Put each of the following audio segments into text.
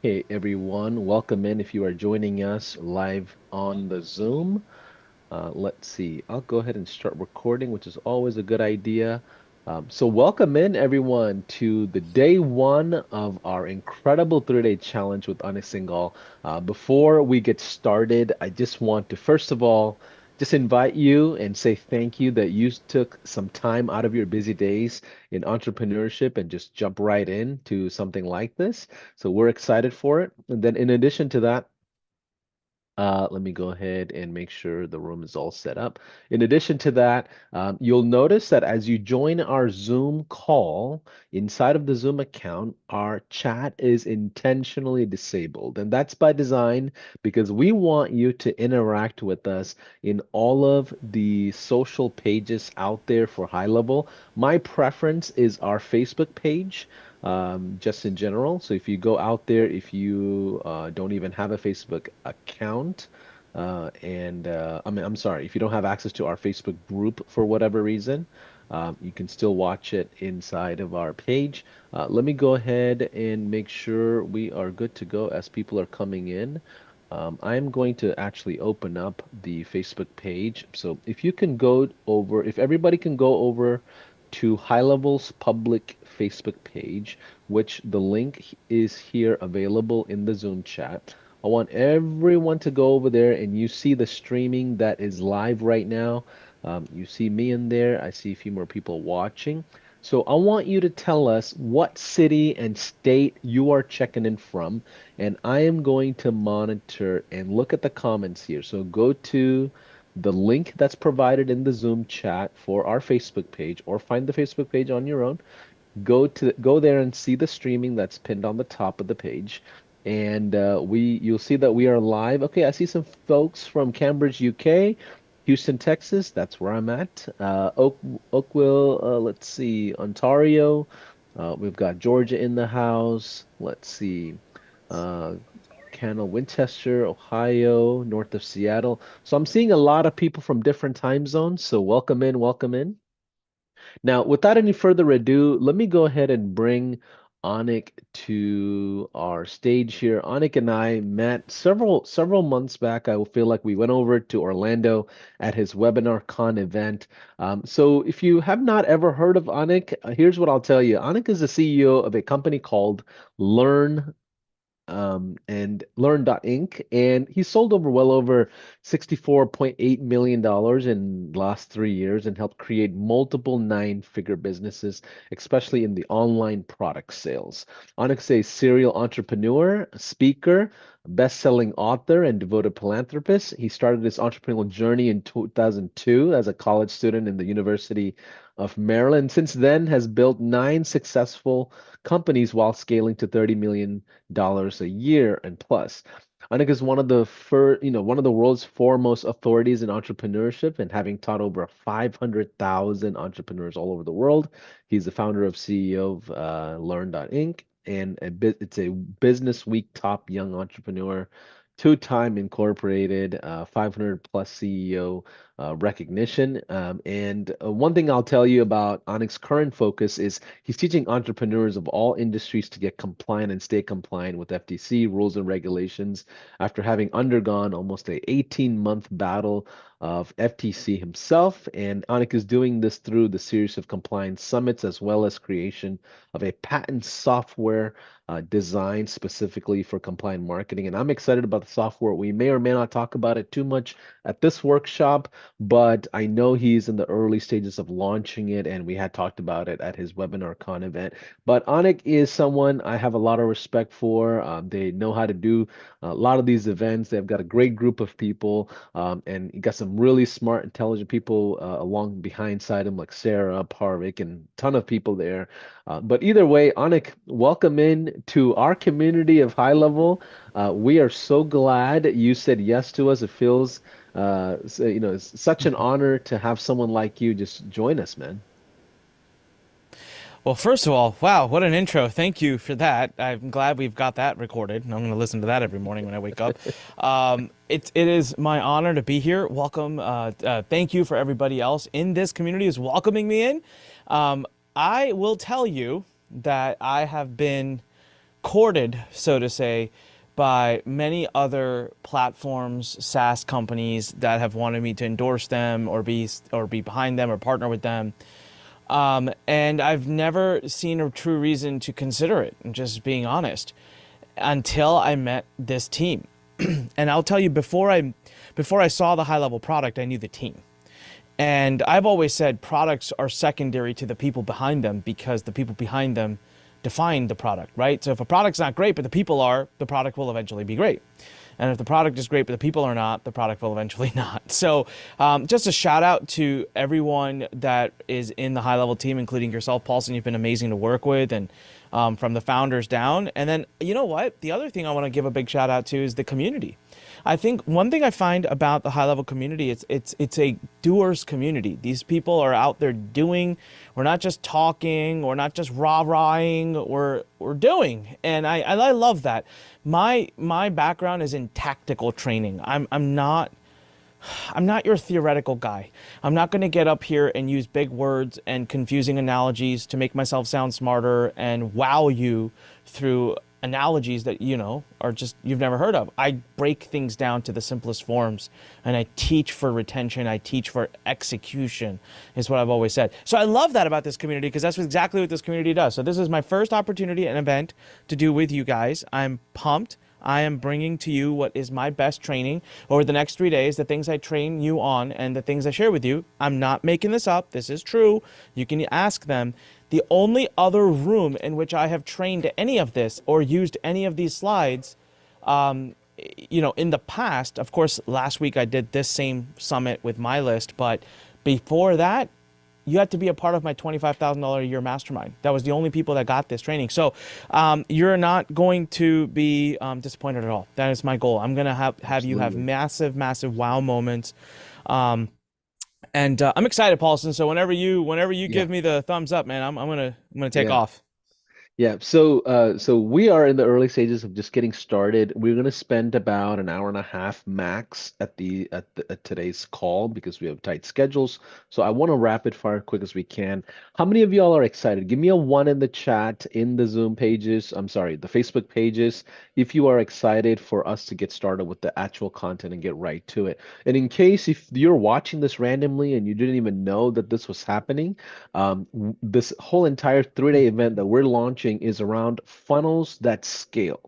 Hey everyone, welcome in if you are joining us live on the Zoom. Let's see, I'll go ahead and start recording, which is always a good idea. So, welcome in everyone to the day one of our incredible 3-day challenge with Anik Singal. Before we get started, I just want to first of all just invite you and say thank you that you took some time out of your busy days in entrepreneurship and just jump right into something like this. So we're excited for it. And then in addition to that, let me go ahead and make sure the room is all set up. In addition to that, you'll notice that as you join our Zoom call, inside of the Zoom account, our chat is intentionally disabled. And that's by design because we want you to interact with us in all of the social pages out there for high level. My preference is our Facebook page just in general. So if you go out there, if you don't even have a Facebook account, I'm sorry, if you don't have access to our Facebook group for whatever reason, you can still watch it inside of our page. Let me go ahead and make sure we are good to go as people are coming in. I'm going to actually open up the Facebook page. So if you can go over, if everybody can go over to High Level's public Facebook page, which the link is here available in the Zoom chat. I want everyone to go over there and you see the streaming that is live right now. You see me in there. I see a few more people watching. So I want you to tell us what city and state you are checking in from, and I am going to monitor and look at the comments here. So go to the link that's provided in the Zoom chat for our Facebook page, or find the Facebook page on your own. Go there and see the streaming that's pinned on the top of the page, and you'll see that we are live. Okay, I see some folks from Cambridge, UK, Houston, Texas. That's where I'm at. Oakville. Let's see, Ontario. We've got Georgia in the house. Let's see. Uh, Canal, Winchester, Ohio, north of Seattle. So I'm seeing a lot of people from different time zones. So welcome in, welcome in. Now, without any further ado, let me go ahead and bring Anik to our stage here. Anik and I met several months back. I feel like we went over to Orlando at his webinar con event. So if you have not ever heard of Anik, here's what I'll tell you. Anik is the CEO of a company called Learn and Learn Inc. And he sold over well over $64.8 million in the last 3 years and helped create multiple nine-figure businesses, especially in the online product sales. Onyx is a serial entrepreneur, speaker, best-selling author, and devoted philanthropist. He started his entrepreneurial journey in 2002 as a college student in the University of Maryland. Since then, has built nine successful companies while scaling to $30 million a year and plus. Anik is one of the one of the world's foremost authorities in entrepreneurship, and having taught over 500,000 entrepreneurs all over the world. He's the founder of CEO of Learn Inc. and it's a Business Week top young entrepreneur, two-time incorporated, 500 plus CEO recognition. And one thing I'll tell you about Anik's current focus is he's teaching entrepreneurs of all industries to get compliant and stay compliant with FTC rules and regulations after having undergone almost a 18-month battle of FTC himself. And Anik is doing this through the series of compliance summits as well as creation of a patent software designed specifically for compliant marketing. And I'm excited about the software. We may or may not talk about it too much at this workshop, but I know he's in the early stages of launching it, and we had talked about it at his webinar con event. But Anik is someone I have a lot of respect for. They know how to do a lot of these events. They've got a great group of people, and you got some really smart, intelligent people along behind side him, like Sarah, Parvik, and a ton of people there. But either way, Anik, welcome in to our community of high level. We are so glad you said yes to us. It feels it's such an honor to have someone like you just join us, man. Well, first of all, wow, what an intro. Thank you for that. I'm glad we've got that recorded, and I'm going to listen to that every morning when I wake up. It is my honor to be here. Welcome. Thank you for everybody else in this community who's welcoming me in. I will tell you that I have been courted, so to say, by many other platforms, SaaS companies that have wanted me to endorse them or be behind them or partner with them. And I've never seen a true reason to consider it, just being honest, until I met this team. And I'll tell you, before I saw the high level product, I knew the team. And I've always said products are secondary to the people behind them because the people behind them define the product, right? So if a product's not great, but the people are, the product will eventually be great. And if the product is great, but the people are not, the product will eventually not. So just a shout out to everyone that is in the high level team, including yourself, Paulson. You've been amazing to work with, and from the founders down. And then, you know what? The other thing I want to give a big shout out to is the community. I think one thing I find about the high level community, it's a doers community. These people are out there doing. We're not just talking. We're not just rah-rahing. We're doing, and I love that. My background is in tactical training. I'm not your theoretical guy. I'm not going to get up here and use big words and confusing analogies to make myself sound smarter and wow you through analogies that, are just you've never heard of. I break things down to the simplest forms, and I teach for retention. I teach for execution, is what I've always said. So I love that about this community because that's exactly what this community does. So this is my first opportunity and event to do with you guys. I'm pumped. I am bringing to you what is my best training over the next 3 days, the things I train you on and the things I share with you. I'm not making this up. This is true. You can ask them. The only other room in which I have trained any of this or used any of these slides, in the past, of course, last week I did this same summit with my list, but before that, you had to be a part of my $25,000 a year mastermind. That was the only people that got this training. So you're not going to be disappointed at all. That is my goal. I'm going to have you have Absolutely. massive, massive wow moments. Um, and I'm excited, Paulson. So whenever you Yeah. give me the thumbs up, man, I'm gonna take Yeah. off. Yeah, so we are in the early stages of just getting started. We're going to spend about an hour and a half max at today's call because we have tight schedules. So I want to rapid fire quick as we can. How many of y'all are excited? Give me a one in the chat in the Zoom pages. I'm sorry, the Facebook pages. If you are excited for us to get started with the actual content and get right to it. And in case if you're watching this randomly and you didn't even know that this was happening, this whole entire 3 day event that we're launching is around funnels that scale.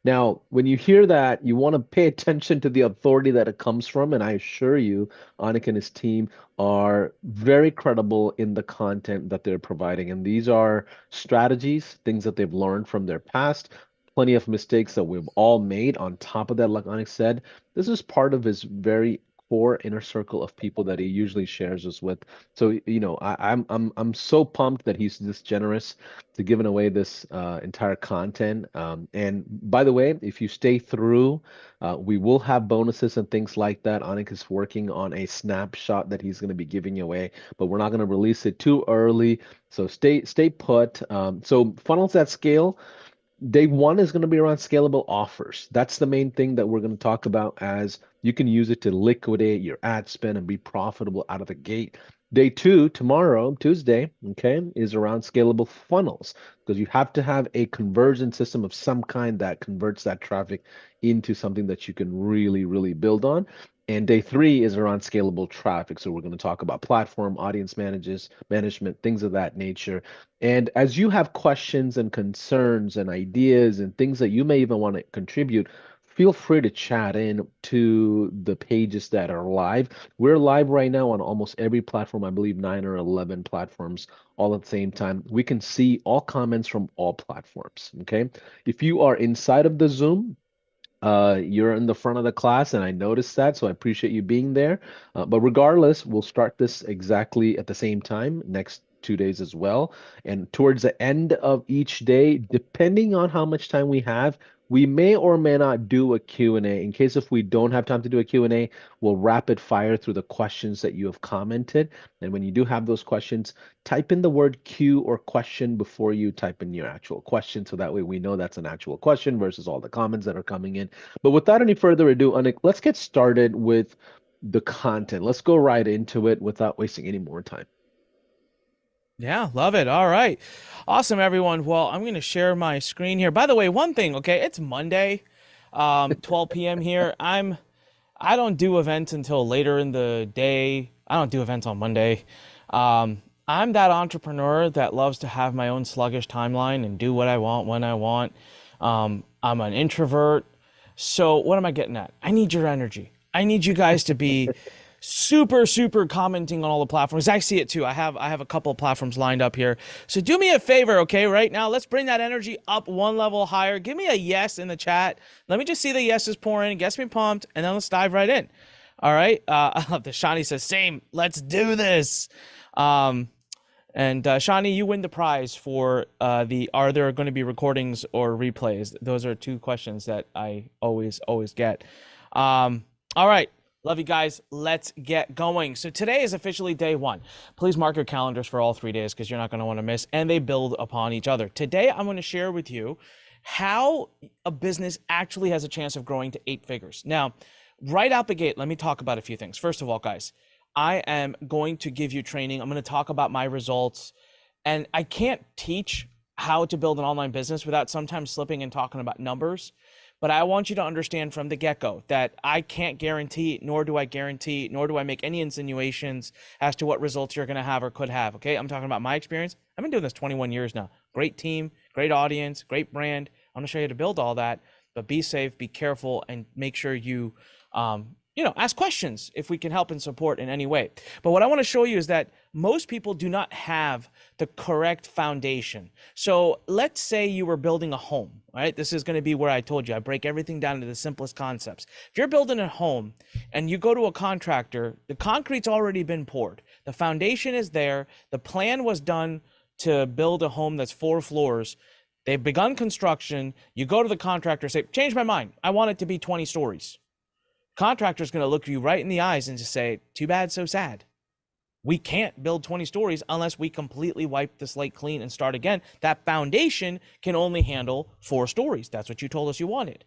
Now, when you hear that, you want to pay attention to the authority that it comes from. And I assure you, Anik and his team are very credible in the content that they're providing. And these are strategies, things that they've learned from their past, plenty of mistakes that we've all made. On top of that, like Anik said, this is part of his very core inner circle of people that he usually shares us with. So, I'm so pumped that he's this generous to giving away this entire content. And by the way, if you stay through, we will have bonuses and things like that. Anik is working on a snapshot that he's going to be giving away, but we're not going to release it too early. So stay put. So funnels at scale. Day one is going to be around scalable offers. That's the main thing that we're going to talk about as you can use it to liquidate your ad spend and be profitable out of the gate. Day two, tomorrow, Tuesday, okay, is around scalable funnels because you have to have a conversion system of some kind that converts that traffic into something that you can really, really build on. And day three is around scalable traffic. So we're going to talk about platform, audience management, things of that nature. And as you have questions and concerns and ideas and things that you may even want to contribute, feel free to chat in to the pages that are live. We're live right now on almost every platform, I believe 9 or 11 platforms all at the same time. We can see all comments from all platforms. Okay. If you are inside of the Zoom, you're in the front of the class, and I noticed that, so I appreciate you being there. But regardless, we'll start this exactly at the same time next 2 days as well. And towards the end of each day, depending on how much time we have, we may or may not do a Q&A. In case if we don't have time to do a Q&A, we'll rapid fire through the questions that you have commented. And when you do have those questions, type in the word Q or question before you type in your actual question. So that way we know that's an actual question versus all the comments that are coming in. But without any further ado, Anik, let's get started with the content. Let's go right into it without wasting any more time. Yeah, love it. All right. Awesome, everyone. Well, I'm going to share my screen here. By the way, one thing, okay, it's Monday, 12 p.m. here. I don't do events until later in the day. I don't do events on Monday. I'm that entrepreneur that loves to have my own sluggish timeline and do what I want when I want. I'm an introvert. So what am I getting at? I need your energy. I need you guys to be super commenting on all the platforms. I see it too. I have a couple of platforms lined up here. So do me a favor, okay? Right now, let's bring that energy up one level higher. Give me a yes in the chat. Let me just see the yeses pour in. Gets me pumped, and then let's dive right in. All right. I love this. Shani says, "Same. Let's do this." Um, and Shani, you win the prize for the are there going to be recordings or replays? Those are two questions that I always get. All right. Love you guys. Let's get going. So today is officially day one. Please mark your calendars for all 3 days because you're not going to want to miss, and they build upon each other. Today, I'm going to share with you how a business actually has a chance of growing to 8 figures. Now, right out the gate, let me talk about a few things. First of all, guys, I am going to give you training. I'm going to talk about my results, and I can't teach how to build an online business without sometimes slipping and talking about numbers. But I want you to understand from the get-go that I can't guarantee, nor do I make any insinuations as to what results you're going to have or could have. Okay. I'm talking about my experience. I've been doing this 21 years now. Great team, great audience, great brand. I'm going to show you how to build all that, but be safe, be careful, and make sure you, ask questions if we can help and support in any way. But what I want to show you is that most people do not have the correct foundation. So let's say you were building a home, right? This is going to be where I told you, I break everything down into the simplest concepts. If you're building a home and you go to a contractor, the concrete's already been poured. The foundation is there. The plan was done to build a home that's 4 floors. They've begun construction. You go to the contractor, say, change my mind. I want it to be 20 stories. Contractor's going to look you right in the eyes and just say, too bad, so sad. We can't build 20 stories unless we completely wipe the slate clean and start again. That foundation can only handle 4 stories. That's what you told us you wanted.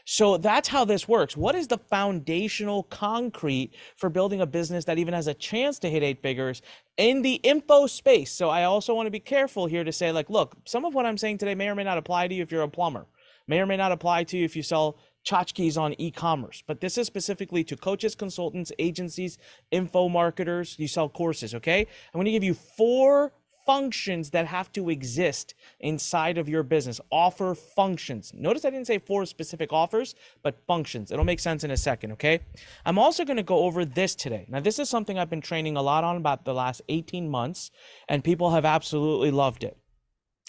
So that's how this works. What is the foundational concrete for building a business that even has a chance to hit 8 figures in the info space? So I also want to be careful here to say, like, look, some of what I'm saying today may or may not apply to you if you're a plumber, may or may not apply to you if you sell tchotchkes on e-commerce, but this is specifically to coaches, consultants, agencies, info marketers. You sell courses, okay? I'm going to give you 4 functions that have to exist inside of your business. Offer functions. Notice I didn't say 4 specific offers, but functions. It'll make sense in a second, okay? I'm also going to go over this today. Now, this is something I've been training a lot on about the last 18 months, and people have absolutely loved it.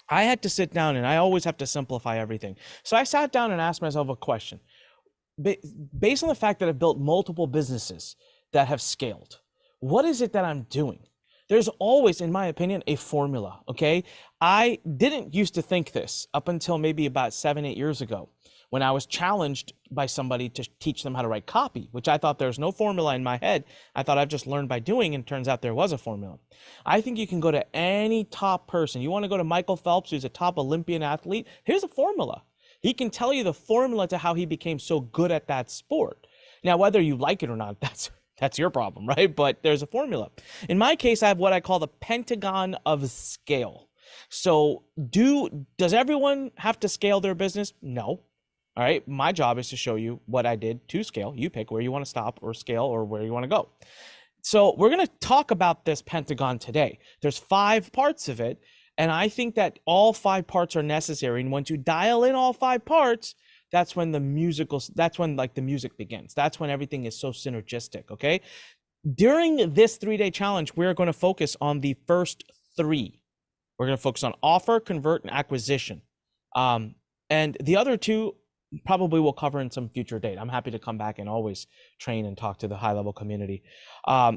I had to sit down, and I always have to simplify everything. So I sat down and asked myself a question. Based on the fact that I've built multiple businesses that have scaled, what is it that I'm doing? There's always, in my opinion, a formula, okay? I didn't used to think this up until maybe about 7-8 years ago when I was challenged by somebody to teach them how to write copy, which I thought there's no formula in my head. I thought I've just learned by doing, and it turns out there was a formula. I think you can go to any top person. You want to go to Michael Phelps, who's a top Olympian athlete? Here's a formula. He can tell you the formula to how he became so good at that sport. Now, whether you like it or not, that's your problem, right? But there's a formula. In my case, I have what I call the pentagon of scale. So does everyone have to scale their business? No. All right. My job is to show you what I did to scale. You pick where you want to stop or scale or where you want to go. So we're going to talk about this pentagon today. There's 5 parts of it. And I think that all 5 parts are necessary. And once you dial in all 5 parts, that's when the music begins. That's when everything is so synergistic. Okay. During this 3-day challenge, we're going to focus on the first 3. We're going to focus on offer, convert, and acquisition. And the other 2 probably will cover in some future date. I'm happy to come back and always train and talk to the high level community.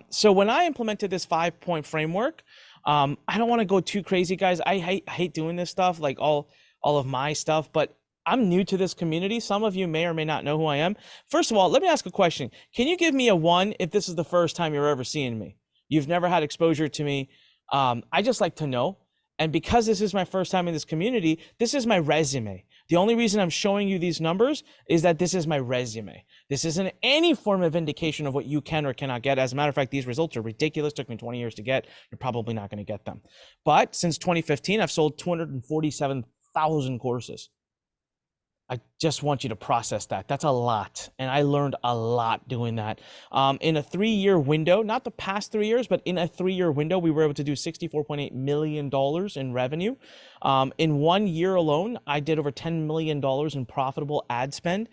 So when I implemented this 5-point framework, I don't want to go too crazy, guys. I hate doing this stuff, like all of my stuff, but I'm new to this community. Some of you may or may not know who I am. First of all, let me ask a question. Can you give me a 1 if this is the first time you're ever seeing me? You've never had exposure to me. I just like to know. And because this is my first time in this community, this is my resume. The only reason I'm showing you these numbers is that this is my resume. This isn't any form of indication of what you can or cannot get. As a matter of fact, these results are ridiculous. Took me 20 years to get. You're probably not going to get them. But since 2015, I've sold 247,000 courses. I just want you to process that. That's a lot. And I learned a lot doing that. In a 3-year window, not the past 3 years, but in a 3-year window, we were able to do $64.8 million in revenue. In 1 year alone, I did over $10 million in profitable ad spend.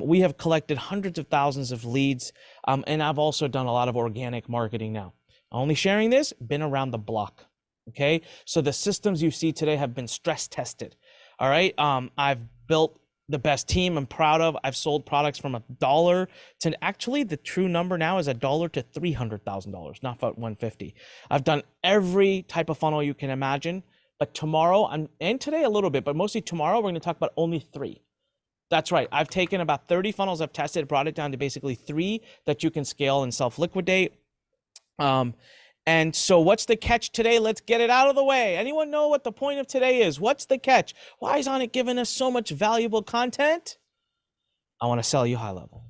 We have collected hundreds of thousands of leads. And I've also done a lot of organic marketing now. Only sharing this, been around the block. Okay. So the systems you see today have been stress tested. All right. I've built the best team I'm proud of. I've sold products from $1 to actually the true number now is $1 to $300,000, not about 150. I've done every type of funnel you can imagine, but tomorrow and today a little bit, but mostly tomorrow we're going to talk about only 3. That's right. I've taken about 30 funnels I've tested, brought it down to basically 3 that you can scale and self-liquidate. And so what's the catch today? Let's get it out of the way. Anyone know what the point of today is? What's the catch? Why is Anik giving us so much valuable content? I want to sell you high level.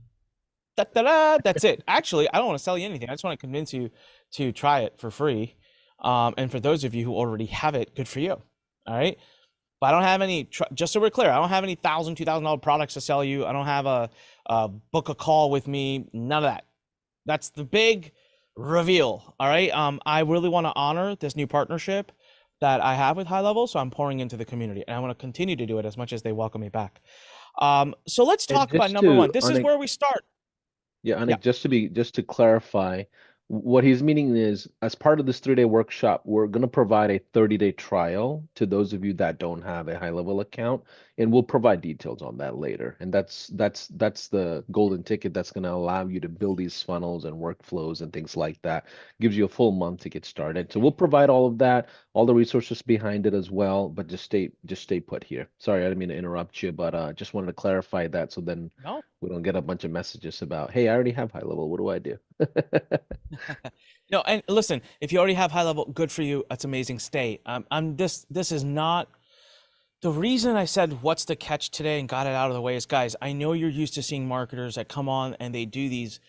Da-da-da, that's it. Actually, I don't want to sell you anything. I just want to convince you to try it for free. And for those of you who already have it, good for you. All right. But I don't have any, just so we're clear, I don't have any $1,000, $2,000 products to sell you. I don't have a book a call with me. None of that. That's the big reveal. All right. I really want to honor this new partnership that I have with High Level. So I'm pouring into the community and I want to continue to do it as much as they welcome me back. So let's And talk about just number one. to This is Anik, where we start. yeah, Yeah. Anik, just to clarify, what he's meaning is, as part of this 3-day workshop, we're going to provide a 30-day trial to those of you that don't have a high level account, and we'll provide details on that later. And that's the golden ticket that's going to allow you to build these funnels and workflows and things like that. Gives you a full month to get started. So we'll provide all of that, all the resources behind it as well. But just stay put here. Sorry, I didn't mean to interrupt you, but just wanted to clarify that so then No. we don't get a bunch of messages about, hey, I already have high level. What do I do? No, and listen, if you already have high level, good for you. That's amazing. Stay. This is not the reason I said what's the catch today and got it out of the way is, guys, I know you're used to seeing marketers that come on and they do these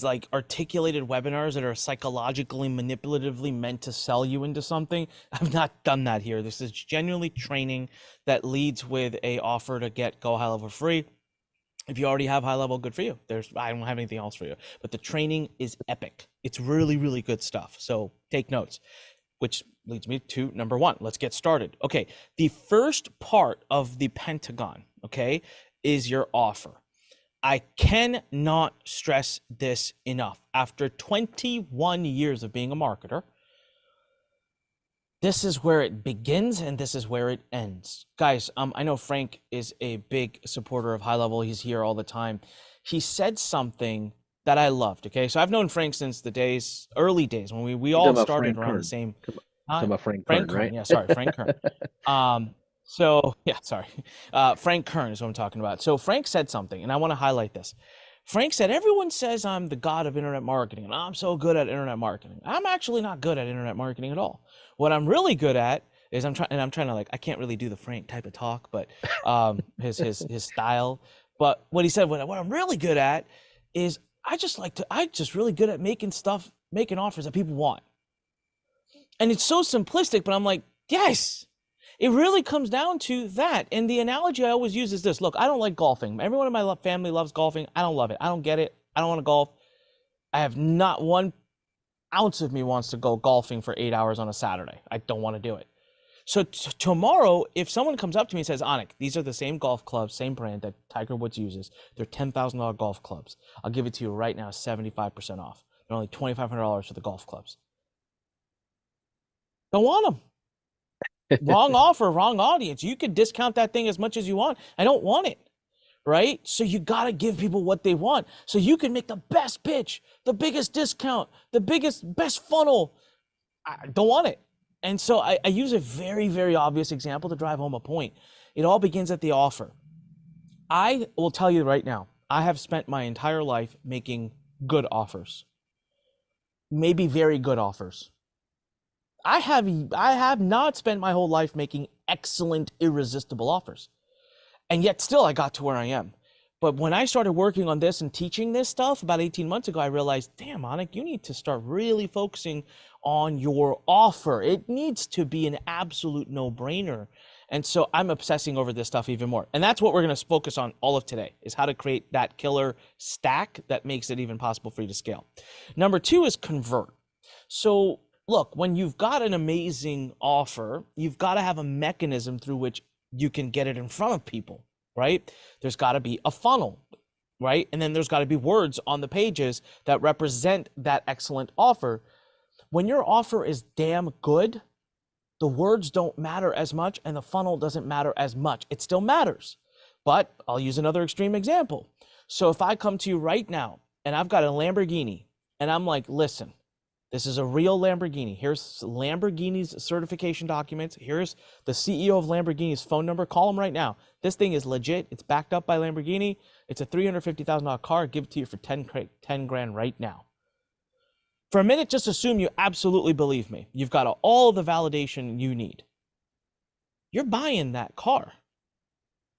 like articulated webinars that are psychologically manipulatively meant to sell you into something. I've not done that here. This is genuinely training that leads with a offer to get Go High Level free. If you already have high level, good for you. I don't have anything else for you, but the training is epic. It's really, really good stuff. So take notes, which leads me to number one. Let's get started. Okay. The first part of the pentagon, okay, is your offer. I cannot stress this enough. After 21 years of being a marketer, this is where it begins and this is where it ends. Guys, I know Frank is a big supporter of High Level. He's here all the time. He said something that I loved. Okay. So I've known Frank since the early days when we You're all talking about started Frank around the Kern. same Talking time. about Frank Frank Kern, Kern. right? Yeah. Sorry. Frank Kern. So yeah, sorry. Frank Kern is what I'm talking about. So Frank said something and I want to highlight this. Frank said, everyone says I'm the god of internet marketing and I'm so good at internet marketing. I'm actually not good at internet marketing at all. What I'm really good at is I'm trying to like, I can't really do the Frank type of talk, but his style. But what he said, what I'm really good at is I just really good at making offers that people want. And it's so simplistic, but I'm like, yes, it really comes down to that. And the analogy I always use is this. Look, I don't like golfing. Everyone in my family loves golfing. I don't love it. I don't get it. I don't want to golf. I have not 1 ounce of me wants to go golfing for 8 hours on a Saturday. I don't want to do it. So tomorrow, if someone comes up to me and says, Anik, these are the same golf clubs, same brand that Tiger Woods uses. They're $10,000 golf clubs. I'll give it to you right now, 75% off. They're only $2,500 for the golf clubs. Don't want them. Wrong offer, wrong audience. You can discount that thing as much as you want. I don't want it. Right? So you got to give people what they want. So you can make the best pitch, the biggest discount, best funnel. I don't want it. And so I use a very, very obvious example to drive home a point. It all begins at the offer. I will tell you right now, I have spent my entire life making good offers, maybe very good offers. I have not spent my whole life making excellent, irresistible offers. And yet still I got to where I am. But when I started working on this and teaching this stuff about 18 months ago, I realized, damn, Anik, you need to start really focusing on your offer. It needs to be an absolute no-brainer. And so I'm obsessing over this stuff even more. And that's what we're going to focus on all of today, is how to create that killer stack that makes it even possible for you to scale. Number two is convert. So look, when you've got an amazing offer, you've got to have a mechanism through which you can get it in front of people, right? There's got to be a funnel, right? And then there's got to be words on the pages that represent that excellent offer. When your offer is damn good, the words don't matter as much and the funnel doesn't matter as much. It still matters, but I'll use another extreme example. So if I come to you right now and I've got a Lamborghini and I'm like, listen, this is a real Lamborghini. Here's Lamborghini's certification documents. Here's the CEO of Lamborghini's phone number. Call him right now. This thing is legit. It's backed up by Lamborghini. It's a $350,000 car. Give it to you for 10 grand right now. For a minute, just assume you absolutely believe me. You've got all the validation you need. You're buying that car.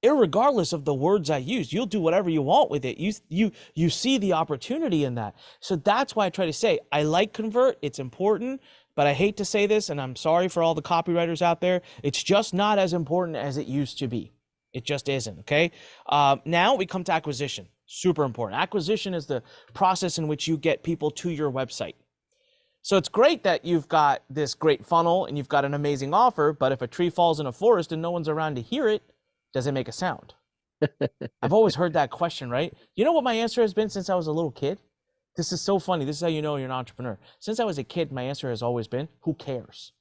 Irregardless of the words I use, you'll do whatever you want with it. You see the opportunity in that. So that's why I try to say, I like convert, it's important, but I hate to say this, and I'm sorry for all the copywriters out there, it's just not as important as it used to be. It just isn't, okay? Now we come to acquisition, super important. Acquisition is the process in which you get people to your website. So it's great that you've got this great funnel and you've got an amazing offer, but if a tree falls in a forest and no one's around to hear it, does it make a sound? I've always heard that question, right? You know what my answer has been since I was a little kid? This is so funny. This is how you know you're an entrepreneur. Since I was a kid, my answer has always been, who cares?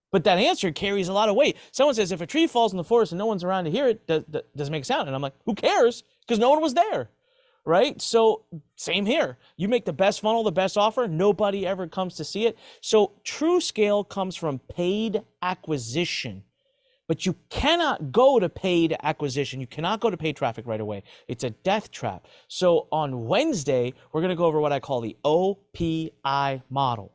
But that answer carries a lot of weight. Someone says, if a tree falls in the forest and no one's around to hear it, does it make a sound? And I'm like, who cares? Because no one was there, right? So same here. You make the best funnel, the best offer, nobody ever comes to see it. So true scale comes from paid acquisition. But you cannot go to paid acquisition. You cannot go to paid traffic right away. It's a death trap. So on Wednesday, we're going to go over what I call the OPI model.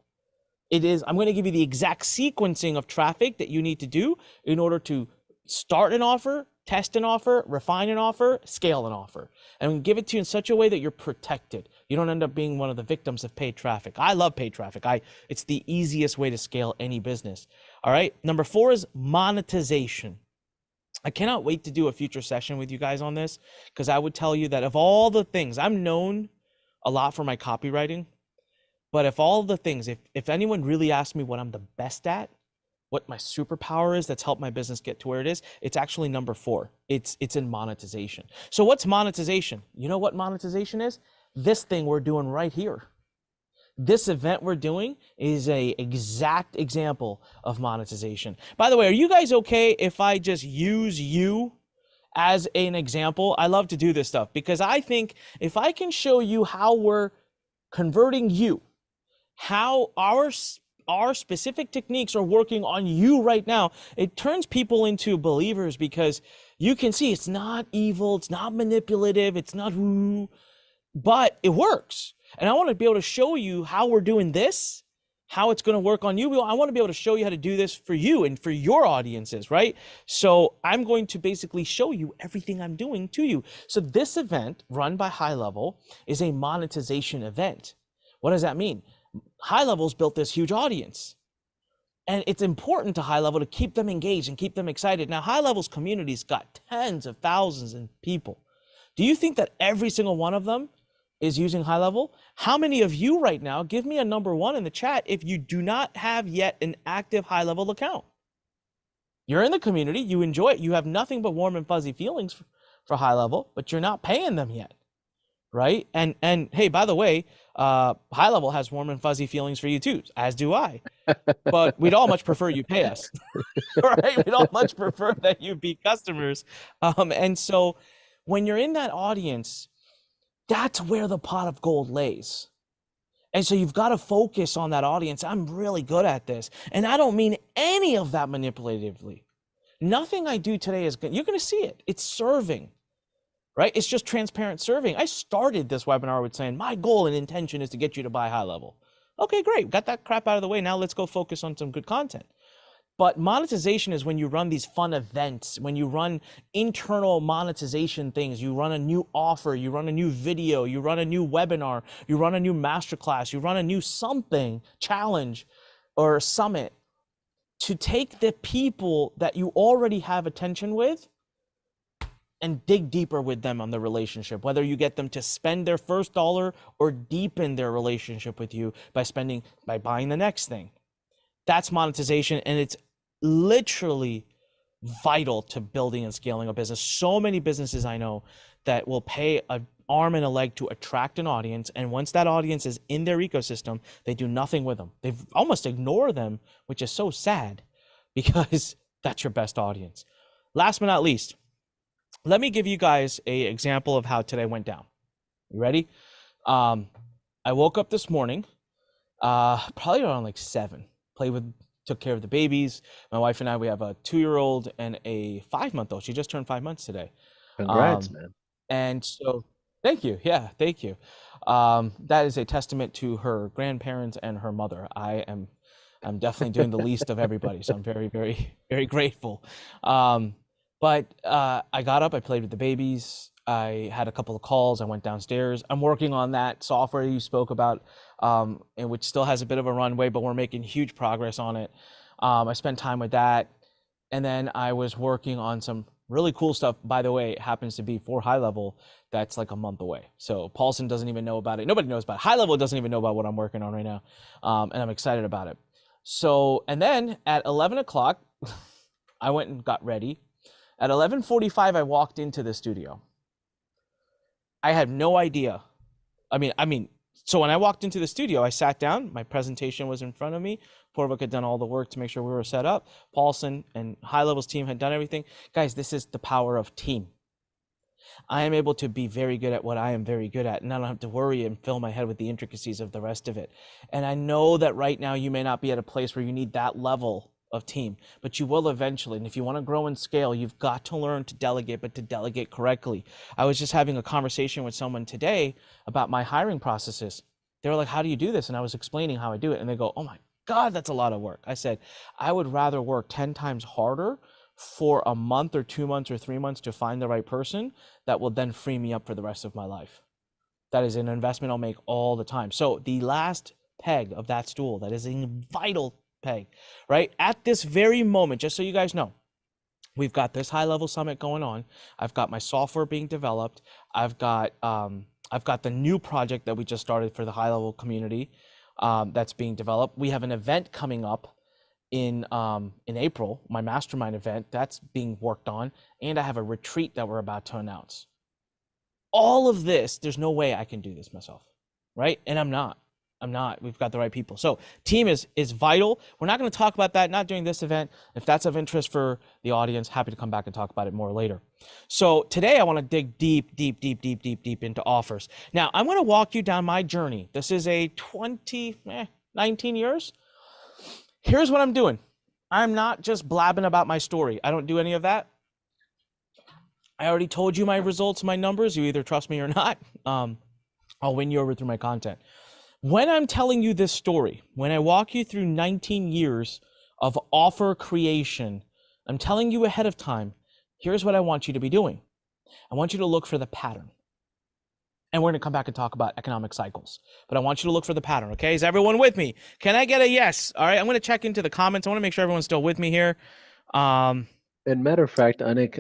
I'm going to give you the exact sequencing of traffic that you need to do in order to start an offer, test an offer, refine an offer, scale an offer. And we give it to you in such a way that you're protected. You don't end up being one of the victims of paid traffic. I love paid traffic. It's the easiest way to scale any business. All right. Number 4 is monetization. I cannot wait to do a future session with you guys on this, because I would tell you that of all the things, I'm known a lot for my copywriting, but if all the things, if anyone really asks me what I'm the best at, what my superpower is that's helped my business get to where it is, it's actually number 4. It's in monetization. So what's monetization? You know what monetization is? This thing we're doing right here. This event we're doing is an exact example of monetization. By the way, are you guys okay if I just use you as an example? I love to do this stuff because I think if I can show you how we're converting you, how our specific techniques are working on you right now, it turns people into believers, because you can see it's not evil, it's not manipulative, it's not woo, but it works. And I want to be able to show you how we're doing this, how it's going to work on you. I want to be able to show you how to do this for you and for your audiences, right? So I'm going to basically show you everything I'm doing to you. So this event run by High Level is a monetization event. What does that mean? High Level's built this huge audience, and it's important to High Level to keep them engaged and keep them excited. Now, High Level's community's got tens of thousands of people. Do you think that every single one of them is using High Level? How many of you right now, give me a number 1 in the chat if you do not have yet an active High Level account? You're in the community, you enjoy it, you have nothing but warm and fuzzy feelings for High Level, but you're not paying them yet, right? And hey, by the way, High Level has warm and fuzzy feelings for you too, as do I. But we'd all much prefer you pay us, right? We'd all much prefer that you be customers. And so when you're in that audience, that's where the pot of gold lays. And so you've got to focus on that audience. I'm really good at this. And I don't mean any of that manipulatively. Nothing I do today is good. You're going to see it. It's serving, right? It's just transparent serving. I started this webinar with saying, my goal and intention is to get you to buy High Level. Okay, great. Got that crap out of the way. Now let's go focus on some good content. But monetization is when you run these fun events, when you run internal monetization things, you run a new offer, you run a new video, you run a new webinar, you run a new masterclass, you run a new something, challenge or summit to take the people that you already have attention with and dig deeper with them on the relationship, whether you get them to spend their first dollar or deepen their relationship with you by buying the next thing. That's monetization, and it's literally vital to building and scaling a business. So many businesses I know that will pay an arm and a leg to attract an audience, and once that audience is in their ecosystem, they do nothing with them. They almost ignore them, which is so sad because that's your best audience. Last but not least, let me give you guys a example of how today went down. You ready? Um, I woke up this morning, probably around like 7. Took care of the babies. My wife and I, we have a 2-year-old and a 5-month-old. She just turned 5 months today. Congrats, Um, man. and so, thank you. Yeah, thank you. That is a testament to her grandparents and her mother. I'm definitely doing the least of everybody, so I'm very, very, very grateful. Um, but I got up, I played with the babies. I had a couple of calls. I went downstairs. I'm working on that software you spoke about, and which still has a bit of a runway, but we're making huge progress on it. I spent time with that, and then I was working on some really cool stuff. By the way, it happens to be for high level. That's like a month away. So Paulson doesn't even know about it. Nobody knows about it. High level doesn't even know about what I'm working on right now, and I'm excited about it. So, and then at 11 o'clock, I went and got ready. At 11:45, I walked into the studio. I had no idea. So when I walked into the studio, I sat down. My presentation was in front of me. Porvik had done all the work to make sure we were set up. Paulson and High Levels team had done everything. Guys, this is the power of team. I am able to be very good at what I am very good at, and I don't have to worry and fill my head with the intricacies of the rest of it. And I know that right now you may not be at a place where you need that level of team, but you will eventually. And if you want to grow and scale, you've got to learn to delegate, but to delegate correctly. I was just having a conversation with someone today about my hiring processes. They were like, "How do you do this?" And I was explaining how I do it. And they go, "Oh my God, that's a lot of work." I said, "I would rather work 10 times harder for a month or 2 months or 3 months to find the right person that will then free me up for the rest of my life. That is an investment I'll make all the time." So the last peg of that stool, that is a vital peg, right? At this very moment, just so you guys know, we've got this high level summit going on. I've got my software being developed. I've got the new project that we just started for the high level community, that's being developed. We have an event coming up in April, my mastermind event that's being worked on, and I have a retreat that we're about to announce. All of this, there's no way I can do this myself, right? And I'm not. I'm not. We've got the right people. So team is vital. We're not going to talk about that, not during this event. If that's of interest for the audience, happy to come back and talk about it more later. So today I want to dig deep, deep, deep, deep, deep, deep into offers. Now I'm going to walk you down my journey. This is a 19 years. Here's what I'm doing. I'm not just blabbing about my story. I don't do any of that. I already told you my results, my numbers. You either trust me or not. I'll win you over through my content. When I'm telling you this story, when I walk you through 19 years of offer creation, I'm telling you ahead of time, here's what I want you to be doing. I want you to look for the pattern. And we're going to come back and talk about economic cycles. But I want you to look for the pattern, okay? Is everyone with me? Can I get a yes? All right, I'm going to check into the comments. I want to make sure everyone's still with me here. Um, And matter of fact, Anik,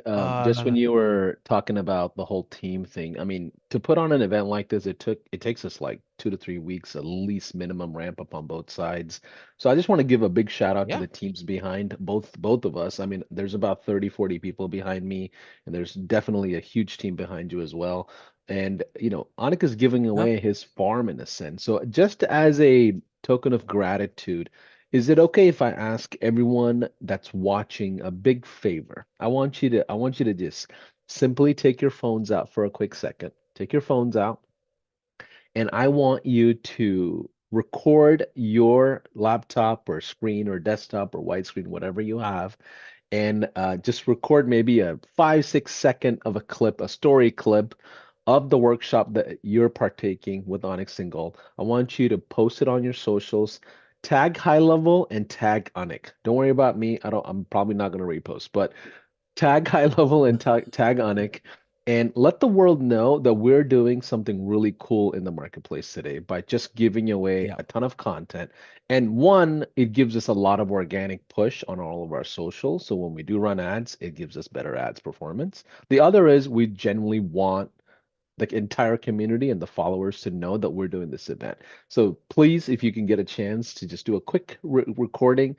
just when uh, you were talking about the whole team thing, I mean, to put on an event like this, it takes us like 2 to 3 weeks, at least minimum ramp up on both sides. So I just want to give a big shout out to yeah, the teams behind both of us. I mean, there's about 30, 40 people behind me, and there's definitely a huge team behind you as well. And Anik is giving yep. away his farm in a sense. So just as a token of gratitude, is it okay if I ask everyone that's watching a big favor? I want you to just simply take your phones out for a quick second. Take your phones out, and I want you to record your laptop or screen or desktop or widescreen, whatever you have, and just record maybe a 5, 6 second of a clip, a story clip of the workshop that you're partaking with Onyx Single. I want you to post it on your socials. tag high level and tag Anik. Don't worry about me. I'm probably not going to repost, but tag high level and tag Anik, and let the world know that we're doing something really cool in the marketplace today by just giving away Yeah. a ton of content. And one, it gives us a lot of organic push on all of our socials. So when we do run ads, it gives us better ads performance. The other is we genuinely want the entire community and the followers to know that we're doing this event. So please, if you can get a chance to just do a quick recording,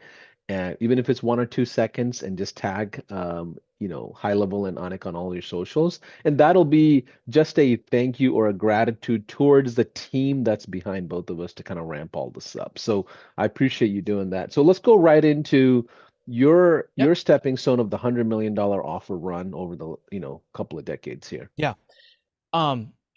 and even if it's 1 or 2 seconds, and just tag, high level and Anik on all your socials, and that'll be just a thank you or a gratitude towards the team that's behind both of us to kind of ramp all this up. So I appreciate you doing that. So let's go right into your Yep. stepping stone of the $100 million offer run over the couple of decades here. Yeah.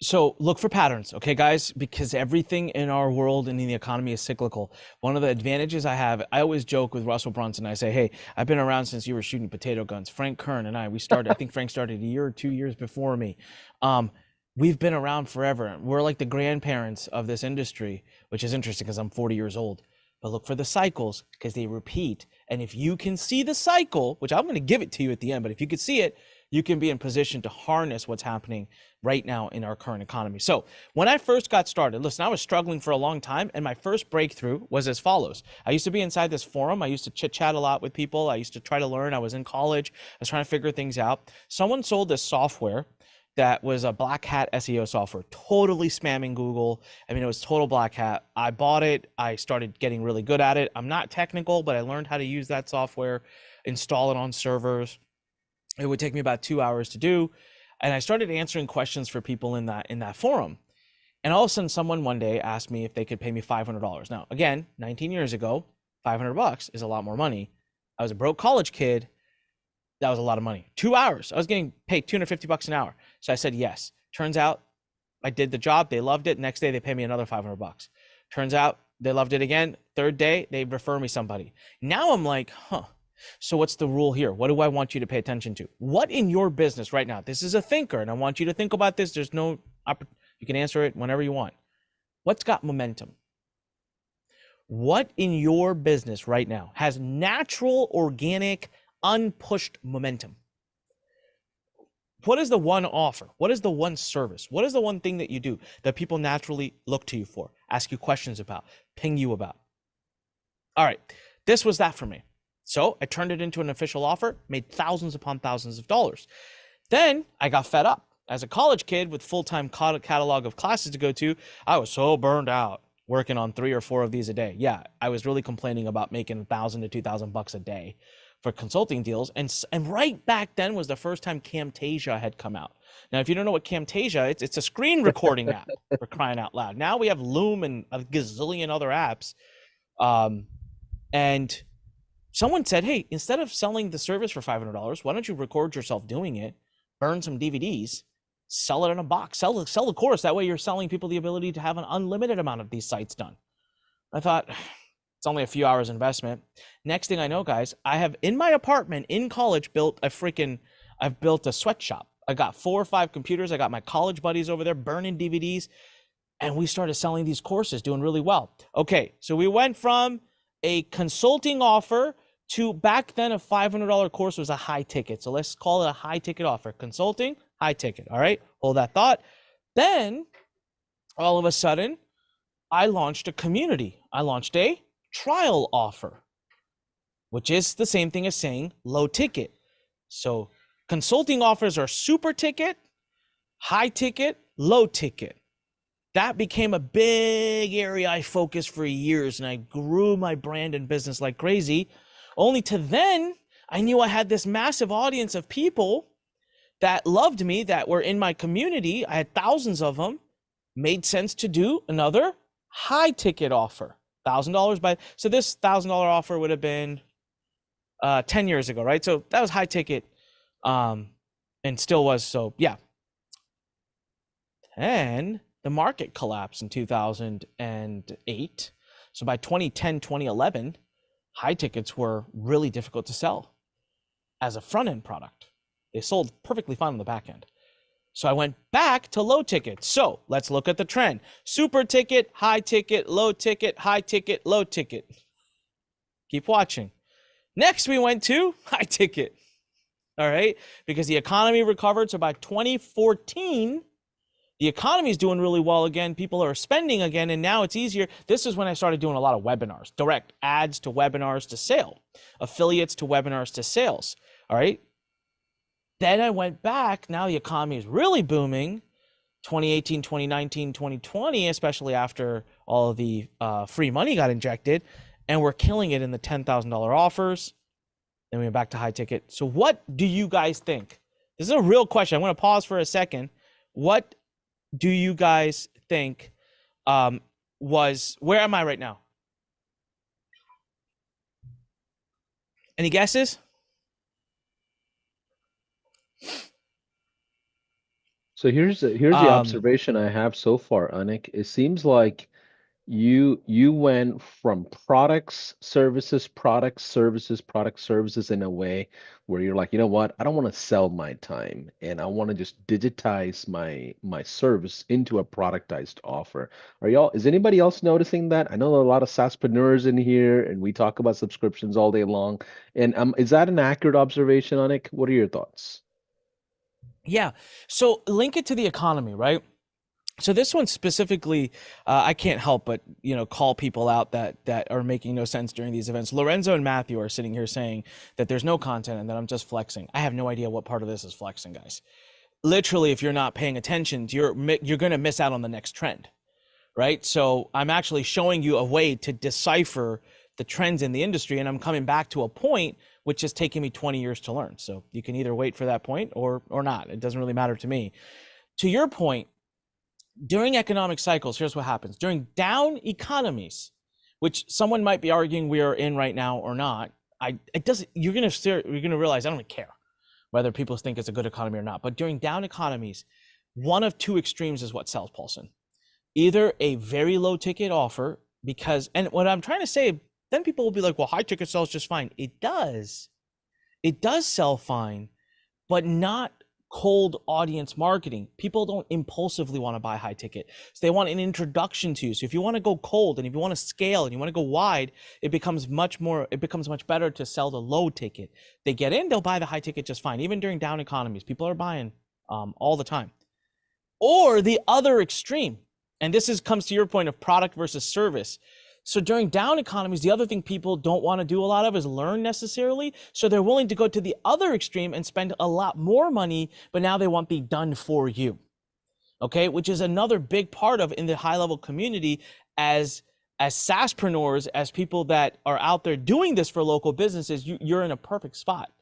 So look for patterns, okay, guys, because everything in our world and in the economy is cyclical. One of the advantages I have, I always joke with Russell Brunson. I say, hey, I've been around since you were shooting potato guns. Frank Kern and we started, I think Frank started a year or 2 years before me. Um, we've been around forever. We're like the grandparents of this industry, which is interesting because I'm 40 years old. But look for the cycles because they repeat. And if you can see the cycle, which I'm going to give it to you at the end, but if you could see it, you can be in position to harness what's happening right now in our current economy. So when I first got started, listen, I was struggling for a long time, and my first breakthrough was as follows. I used to be inside this forum. I used to chit chat a lot with people. I used to try to learn. I was in college. I was trying to figure things out. Someone sold this software that was a black hat SEO software, totally spamming Google. I mean, it was total black hat. I bought it. I started getting really good at it. I'm not technical, but I learned how to use that software, install it on servers. It would take me about 2 hours to do. And I started answering questions for people in that forum. And all of a sudden, someone one day asked me if they could pay me $500. Now, again, 19 years ago, $500 is a lot more money. I was a broke college kid. That was a lot of money. 2 hours. I was getting paid $250 an hour. So I said yes. Turns out I did the job. They loved it. Next day, they pay me another $500. Turns out they loved it again. Third day, they refer me somebody. Now I'm like, huh. So what's the rule here? What do I want you to pay attention to? What in your business right now? This is a thinker, and I want you to think about this. There's no, you can answer it whenever you want. What's got momentum? What in your business right now has natural, organic, unpushed momentum? What is the one offer? What is the one service? What is the one thing that you do that people naturally look to you for, ask you questions about, ping you about? All right, this was that for me. So I turned it into an official offer, made thousands upon thousands of dollars. Then I got fed up. As a college kid with full-time catalog of classes to go to, I was so burned out working on 3 or 4 of these a day. Yeah, I was really complaining about making 1,000 to 2,000 bucks a day for consulting deals. And right back then was the first time Camtasia had come out. Now, if you don't know what Camtasia, it's a screen recording app, for crying out loud. Now we have Loom and a gazillion other apps. And someone said, hey, instead of selling the service for $500, why don't you record yourself doing it, burn some DVDs, sell it in a box, sell the course. That way you're selling people the ability to have an unlimited amount of these sites done. I thought, it's only a few hours investment. Next thing I know, guys, I have in my apartment in college I've built a sweatshop. I got 4 or 5 computers. I got my college buddies over there burning DVDs, and we started selling these courses, doing really well. Okay, so we went from a consulting offer to, back then, a $500 course was a high ticket. So let's call it a high ticket offer. Consulting, high ticket. All right, hold that thought. Then all of a sudden, I launched a community. I launched a trial offer, which is the same thing as saying low ticket. So consulting offers are super ticket, high ticket, low ticket. That became a big area I focused for years, and I grew my brand and business like crazy. Only to then, I knew I had this massive audience of people that loved me, that were in my community. I had thousands of them. Made sense to do another high ticket offer, $1,000 so this $1,000 offer would have been 10 years ago, right? So that was high ticket, and still was. So yeah. And the market collapsed in 2008. So by 2010, 2011, high tickets were really difficult to sell as a front end product. They sold perfectly fine on the back end. So I went back to low ticket. So let's look at the trend. Super ticket, high ticket, low ticket, high ticket, low ticket. Keep watching. Next, we went to high ticket. All right. Because the economy recovered. So by 2014, the economy is doing really well again. People are spending again, and now it's easier. This is when I started doing a lot of webinars, direct ads to webinars to sale, affiliates to webinars to sales. All right. Then I went back. Now the economy is really booming. 2018, 2019, 2020, especially after all of the free money got injected, and we're killing it in the $10,000 offers. Then we went back to high ticket. So what do you guys think? This is a real question. I'm going to pause for a second. What do you guys think where am I right now? Any guesses? So here's the Um, observation I have so far, Anik. It seems like you went from products, services in a way where you're like, you know what? I don't want to sell my time and I want to just digitize my service into a productized offer. Is anybody else noticing that? I know there are a lot of SaaSpreneurs in here and we talk about subscriptions all day long. And is that an accurate observation, Anik? What are your thoughts? yeah. So link it to the economy, right? So this one specifically, I can't help but call people out that are making no sense during these events. Lorenzo and Matthew are sitting here saying that there's no content and that I'm just flexing. I have no idea what part of this is flexing, guys. Literally, if you're not paying attention, you're going to miss out on the next trend, right? So I'm actually showing you a way to decipher the trends in the industry, and I'm coming back to a point which is taking me 20 years to learn. So you can either wait for that point or not. It doesn't really matter to me. To your point, during economic cycles, here's what happens. During down economies, which someone might be arguing we are in right now or not, you're gonna realize I don't care whether people think it's a good economy or not. But during down economies, one of two extremes is what sells, Paulson. Either a very low ticket offer, and what I'm trying to say, then people will be like, well, high ticket sells just fine. It does sell fine, but not cold audience marketing. People don't impulsively want to buy high ticket. So they want an introduction to you. So if you want to go cold and if you want to scale and you want to go wide, it becomes much better to sell the low ticket. They get in, they'll buy the high ticket just fine. Even during down economies, people are buying all the time. Or the other extreme, and comes to your point of product versus service. So during down economies, the other thing people don't want to do a lot of is learn necessarily. So they're willing to go to the other extreme and spend a lot more money, but now they want the done for you. Okay, which is another big part of in the high level community as SaaSpreneurs, as people that are out there doing this for local businesses, you're in a perfect spot.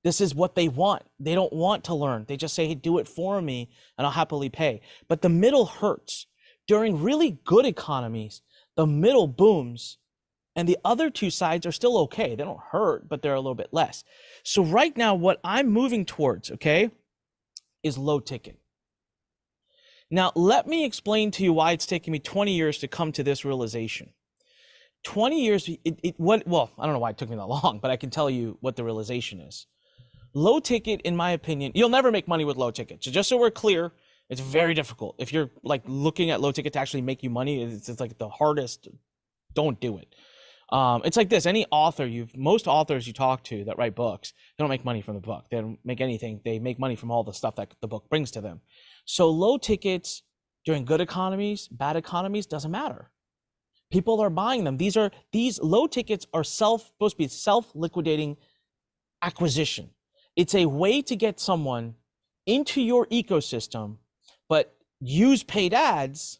This is what they want. They don't want to learn. They just say, hey, do it for me and I'll happily pay. But the middle hurts. During really good economies, the middle booms and the other two sides are still okay. They don't hurt, but they're a little bit less. So right now, what I'm moving towards, okay, is low ticket. Now, let me explain to you why it's taken me 20 years to come to this realization. 20 years, well, I don't know why it took me that long, but I can tell you what the realization is. Low ticket, in my opinion, you'll never make money with low ticket. So just so we're clear, it's very difficult. If you're like looking at low ticket to actually make you money, it's like the hardest. Don't do it. It's like this. Most authors you talk to that write books, they don't make money from the book. They don't make anything. They make money from all the stuff that the book brings to them. So low tickets during good economies, bad economies, doesn't matter. People are buying them. These low tickets are supposed to be self-liquidating acquisition. It's a way to get someone into your ecosystem, but use paid ads,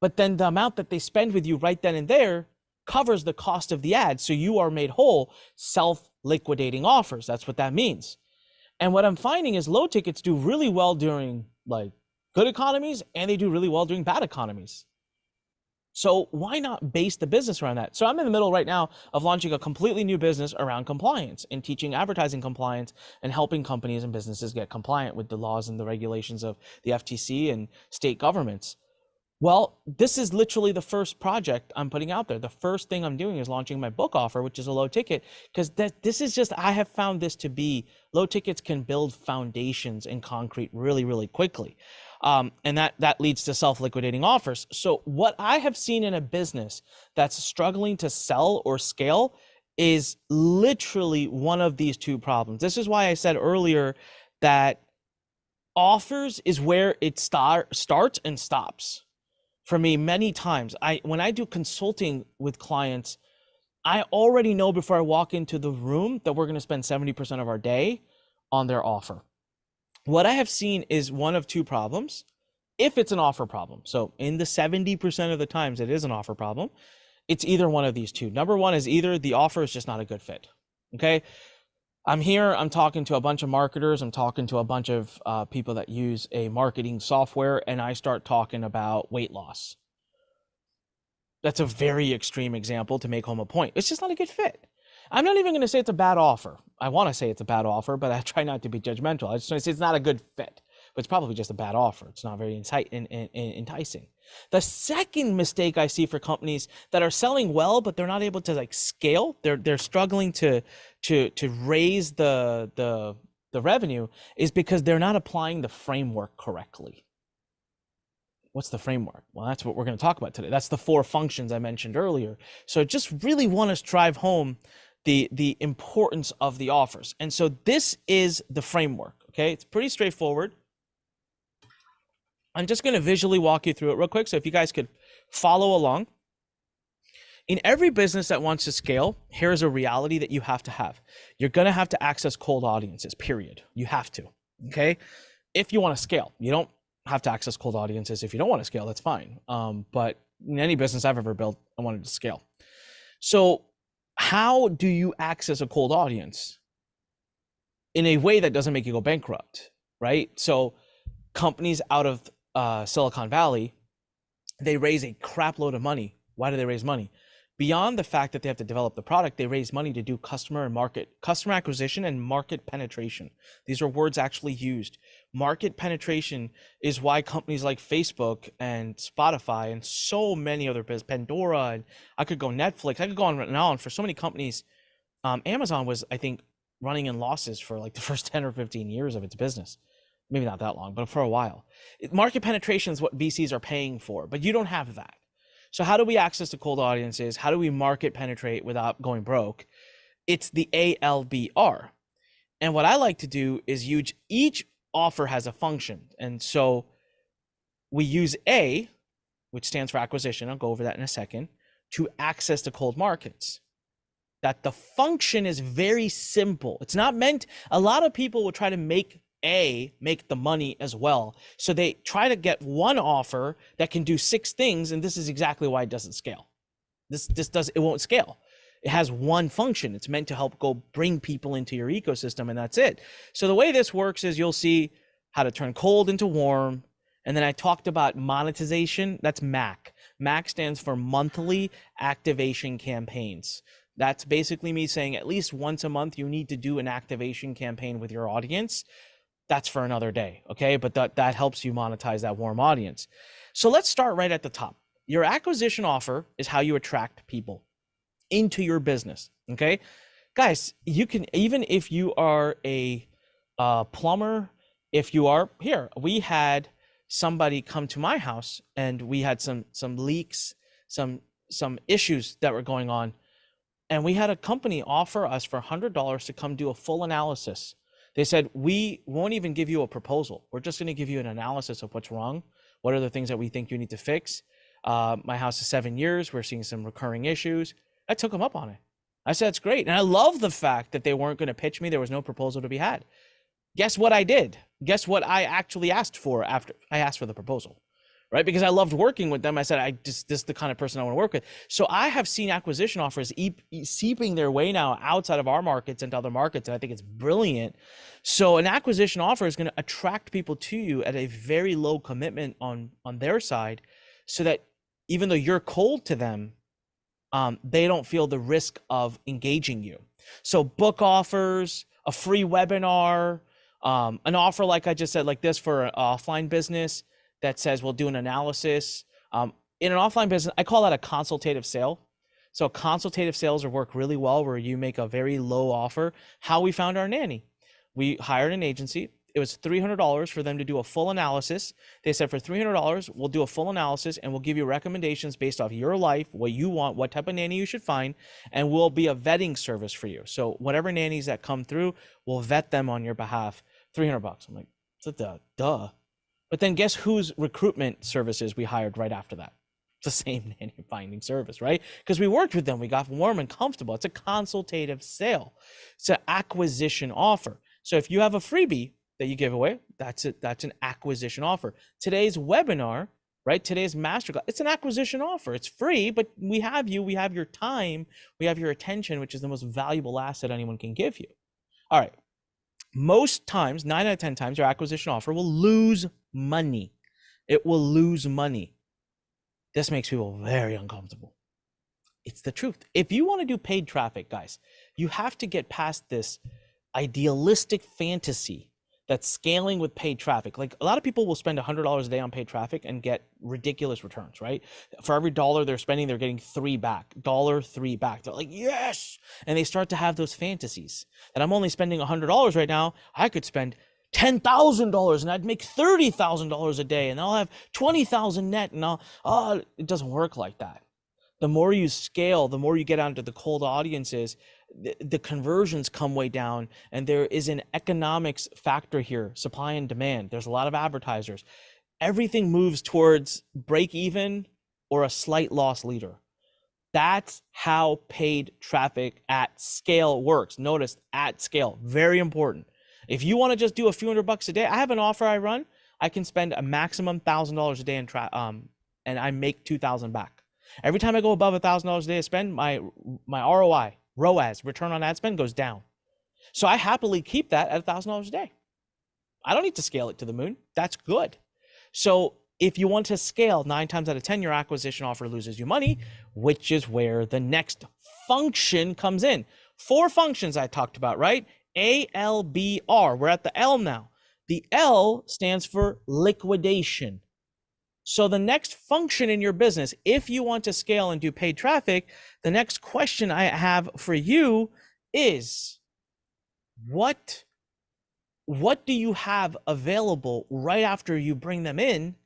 but then the amount that they spend with you right then and there covers the cost of the ad. So you are made whole, self-liquidating offers. That's what that means. And what I'm finding is low tickets do really well during like good economies, and they do really well during bad economies. So why not base the business around that? So I'm in the middle right now of launching a completely new business around compliance and teaching advertising compliance and helping companies and businesses get compliant with the laws and the regulations of the FTC and state governments. Well, this is literally the first project I'm putting out there. The first thing I'm doing is launching my book offer, which is a low ticket, because this is just, I have found this to be, low tickets can build foundations in concrete really, really quickly. And that leads to self-liquidating offers. So what I have seen in a business that's struggling to sell or scale is literally one of these two problems. This is why I said earlier that offers is where it starts and stops for me many times. When I do consulting with clients, I already know before I walk into the room that we're going to spend 70% of our day on their offer. What I have seen is one of two problems if it's an offer problem. So in the 70% of the times it is an offer problem, it's either one of these two. Number one is either the offer is just not a good fit. Okay. I'm here, I'm talking to a bunch of marketers, I'm talking to a bunch of people that use a marketing software, and I start talking about weight loss. That's a very extreme example to make home a point. It's just not a good fit. I'm not even going to say it's a bad offer. I want to say it's a bad offer, but I try not to be judgmental. I just want to say it's not a good fit, but it's probably just a bad offer. It's not very enticing. The second mistake I see for companies that are selling well, but they're not able to like scale, they're struggling to raise the revenue, is because they're not applying the framework correctly. What's the framework? Well, that's what we're going to talk about today. That's the 4 functions I mentioned earlier. So I just really want to drive home the importance of the offers. And so this is the framework, okay? It's pretty straightforward. I'm just going to visually walk you through it real quick. So if you guys could follow along. In every business that wants to scale, here's a reality that you have to have. You're going to have to access cold audiences, period. You have to, okay? If you want to scale, you don't have to access cold audiences. If you don't want to scale, that's fine. But in any business I've ever built, I wanted to scale. So how do you access a cold audience in a way that doesn't make you go bankrupt, right? So companies out of Silicon Valley, they raise a crap load of money. Why do they raise money? Beyond the fact that they have to develop the product, they raise money to do customer acquisition and market penetration. These are words actually used. Market penetration is why companies like Facebook and Spotify and so many other businesses, Pandora, and I could go Netflix, I could go on and on for so many companies. Amazon was, I think, running in losses for like the first 10 or 15 years of its business. Maybe not that long, but for a while. Market penetration is what VCs are paying for, but you don't have that. So how do we access the cold audiences? How do we market penetrate without going broke? It's the ALBR. And what I like to do is each offer has a function. And so we use A, which stands for acquisition, I'll go over that in a second, to access the cold markets. That the function is very simple. It's not meant, a lot of people will try to make the money as well. So they try to get one offer that can do 6 things, and this is exactly why it doesn't scale. It won't scale. It has one function. It's meant to help go bring people into your ecosystem, and that's it. So the way this works is you'll see how to turn cold into warm, and then I talked about monetization. That's MAC. MAC stands for monthly activation campaigns. That's basically me saying at least once a month you need to do an activation campaign with your audience. That's for another day, okay? But that helps you monetize that warm audience. So let's start right at the top. Your acquisition offer is how you attract people into your business, okay? Guys, you can, even if you are a plumber, if you are, here, we had somebody come to my house and we had some leaks, some issues that were going on. And we had a company offer us for $100 to come do a full analysis. They said, we won't even give you a proposal. We're just going to give you an analysis of what's wrong. What are the things that we think you need to fix? My house is 7 years. We're seeing some recurring issues. I took them up on it. I said, it's great. And I love the fact that they weren't going to pitch me. There was no proposal to be had. Guess what I did? Guess what I actually asked for after I asked for the proposal, right? Because I loved working with them. I said, this is the kind of person I want to work with. So I have seen acquisition offers seeping their way now outside of our markets into other markets. And I think it's brilliant. So an acquisition offer is going to attract people to you at a very low commitment on their side, so that even though you're cold to them, they don't feel the risk of engaging you. So book offers, a free webinar, an offer like I just said, like this for an offline business that says we'll do an analysis, In an offline business, I call that a consultative sale. So consultative sales work really well where you make a very low offer. How we found our nanny. We hired an agency. It was $300 for them to do a full analysis. They said for $300, we'll do a full analysis and we'll give you recommendations based off your life, what you want, what type of nanny you should find, and we'll be a vetting service for you. So whatever nannies that come through, we'll vet them on your behalf. $300. I'm like, duh. But then guess whose recruitment services we hired right after that? It's the same nanny finding service, right? Because we worked with them, we got warm and comfortable. It's a consultative sale. It's an acquisition offer. So if you have a freebie that you give away, that's it. That's an acquisition offer. Today's webinar, right? Today's masterclass, it's an acquisition offer. It's free, but we have you, we have your time, we have your attention, which is the most valuable asset anyone can give you. All right. Most times, 9 out of 10 times, your acquisition offer will lose money. It will lose money. This makes people very uncomfortable. It's the truth. If you want to do paid traffic, guys, you have to get past this idealistic fantasy that's scaling with paid traffic. Like a lot of people will spend $100 a day on paid traffic and get ridiculous returns, right? For every dollar they're spending, they're getting $3 back, $3 back. They're like, yes. And they start to have those fantasies that I'm only spending $100 right now. I could spend $10,000 and I'd make $30,000 a day and I'll have 20,000 net and it doesn't work like that. The more you scale, the more you get onto the cold audiences, the conversions come way down, and there is an economics factor here, supply and demand. There's a lot of advertisers. Everything moves towards break even or a slight loss leader. That's how paid traffic at scale works. Notice at scale, very important. If you want to just do a few $100 a day, I have an offer I run. I can spend a maximum $1,000 a day and I make $2,000 back. Every time I go above $1,000 a day to spend, my ROI, ROAS, return on ad spend, goes down. So I happily keep that at $1,000 a day. I don't need to scale it to the moon. That's good. So if you want to scale, 9 times out of 10, your acquisition offer loses you money, which is where the next function comes in. 4 functions I talked about, right? ALBR. We're at the L now. The L stands for liquidation. So the next function in your business, if you want to scale and do paid traffic, the next question I have for you is, what do you have available right after you bring them in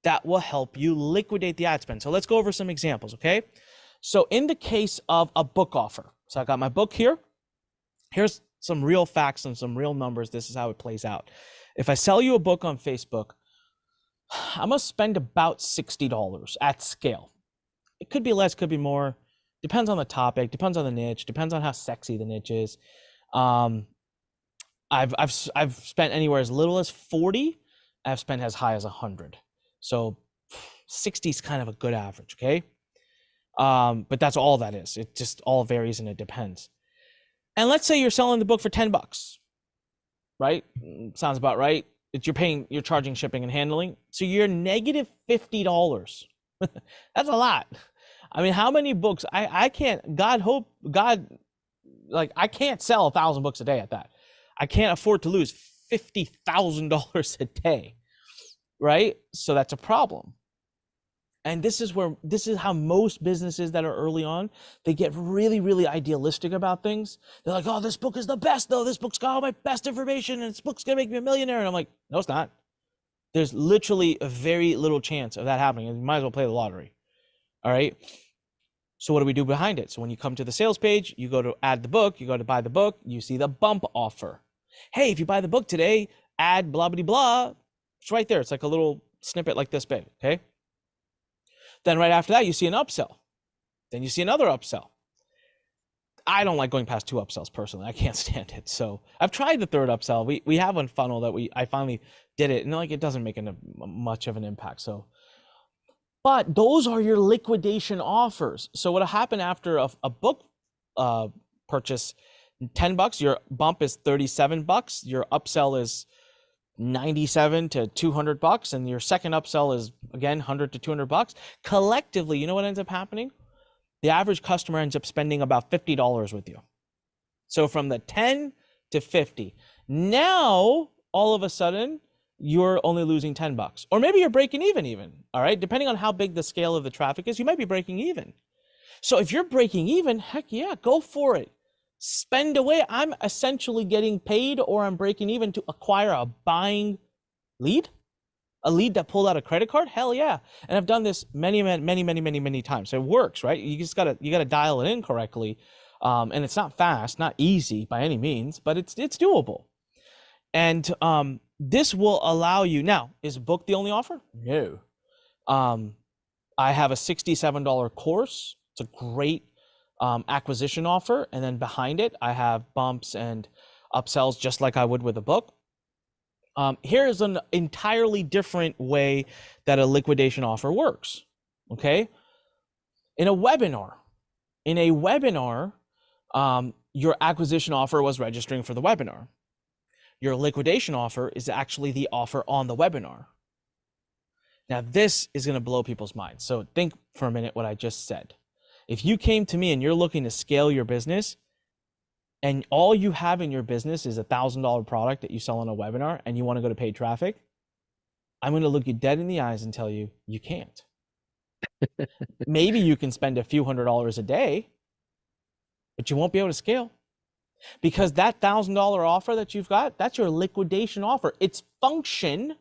that will help you liquidate the ad spend? So let's go over some examples, okay? So in the case of a book offer, so I got my book here. Here's some real facts and some real numbers. This is how it plays out. If I sell you a book on Facebook, I'm gonna spend about $60 at scale. It could be less, could be more. Depends on the topic, depends on the niche, depends on how sexy the niche is. I've spent anywhere as little as 40. I've spent as high as 100. So 60 is kind of a good average, okay? But that's all that is. It just all varies and it depends. And let's say you're selling the book for $10, right? Sounds about right. You're charging shipping and handling. So you're negative $50. That's a lot. I mean, how many books? I can't, I can't sell 1,000 books a day at that. I can't afford to lose $50,000 a day, right? So that's a problem. And this is how most businesses that are early on, they get really, really idealistic about things. They're like, oh, this book is the best though. This book's got all my best information and this book's gonna make me a millionaire. And I'm like, no, it's not. There's literally a very little chance of that happening. And you might as well play the lottery. All right. So what do we do behind it? So when you come to the sales page, you go to add the book, you go to buy the book, you see the bump offer. Hey, if you buy the book today, add blah, blah, blah. It's right there. It's like a little snippet like this big, okay? Then right after that, you see an upsell. Then you see another upsell. I don't like going past 2 upsells personally. I can't stand it. So I've tried the 3rd upsell. We have one funnel that I finally did it, and like it doesn't make much of an impact. So, but those are your liquidation offers. So what'll happen after a book purchase, $10, your bump is $37. Your upsell is $97 to $200, and your second upsell is again $100 to $200. Collectively, you know what ends up happening? The average customer ends up spending about $50 with you. So from the 10 to 50. Now, all of a sudden, you're only losing $10. Or maybe you're breaking even, all right? Depending on how big the scale of the traffic is, you might be breaking even. So if you're breaking even, heck yeah, go for it. Spend away. I'm essentially getting paid or I'm breaking even to acquire a buying lead, a lead that pulled out a credit card. Hell yeah. And I've done this many times. So it works, right? You just gotta dial it in correctly. And it's not fast, not easy by any means, but it's doable. And this will allow you. Now, is book the only offer? No. I have a $67 course. It's a great acquisition offer. And then behind it, I have bumps and upsells just like I would with a book. Here's an entirely different way that a liquidation offer works. Okay. In a webinar, your acquisition offer was registering for the webinar. Your liquidation offer is actually the offer on the webinar. Now, this is going to blow people's minds. So think for a minute what I just said. If you came to me and you're looking to scale your business and all you have in your business is a $1,000 product that you sell on a webinar and you want to go to paid traffic, I'm going to look you dead in the eyes and tell you, you can't. Maybe you can spend a few $100s a day, but you won't be able to scale because that $1,000 offer that you've got, that's your liquidation offer. Its function,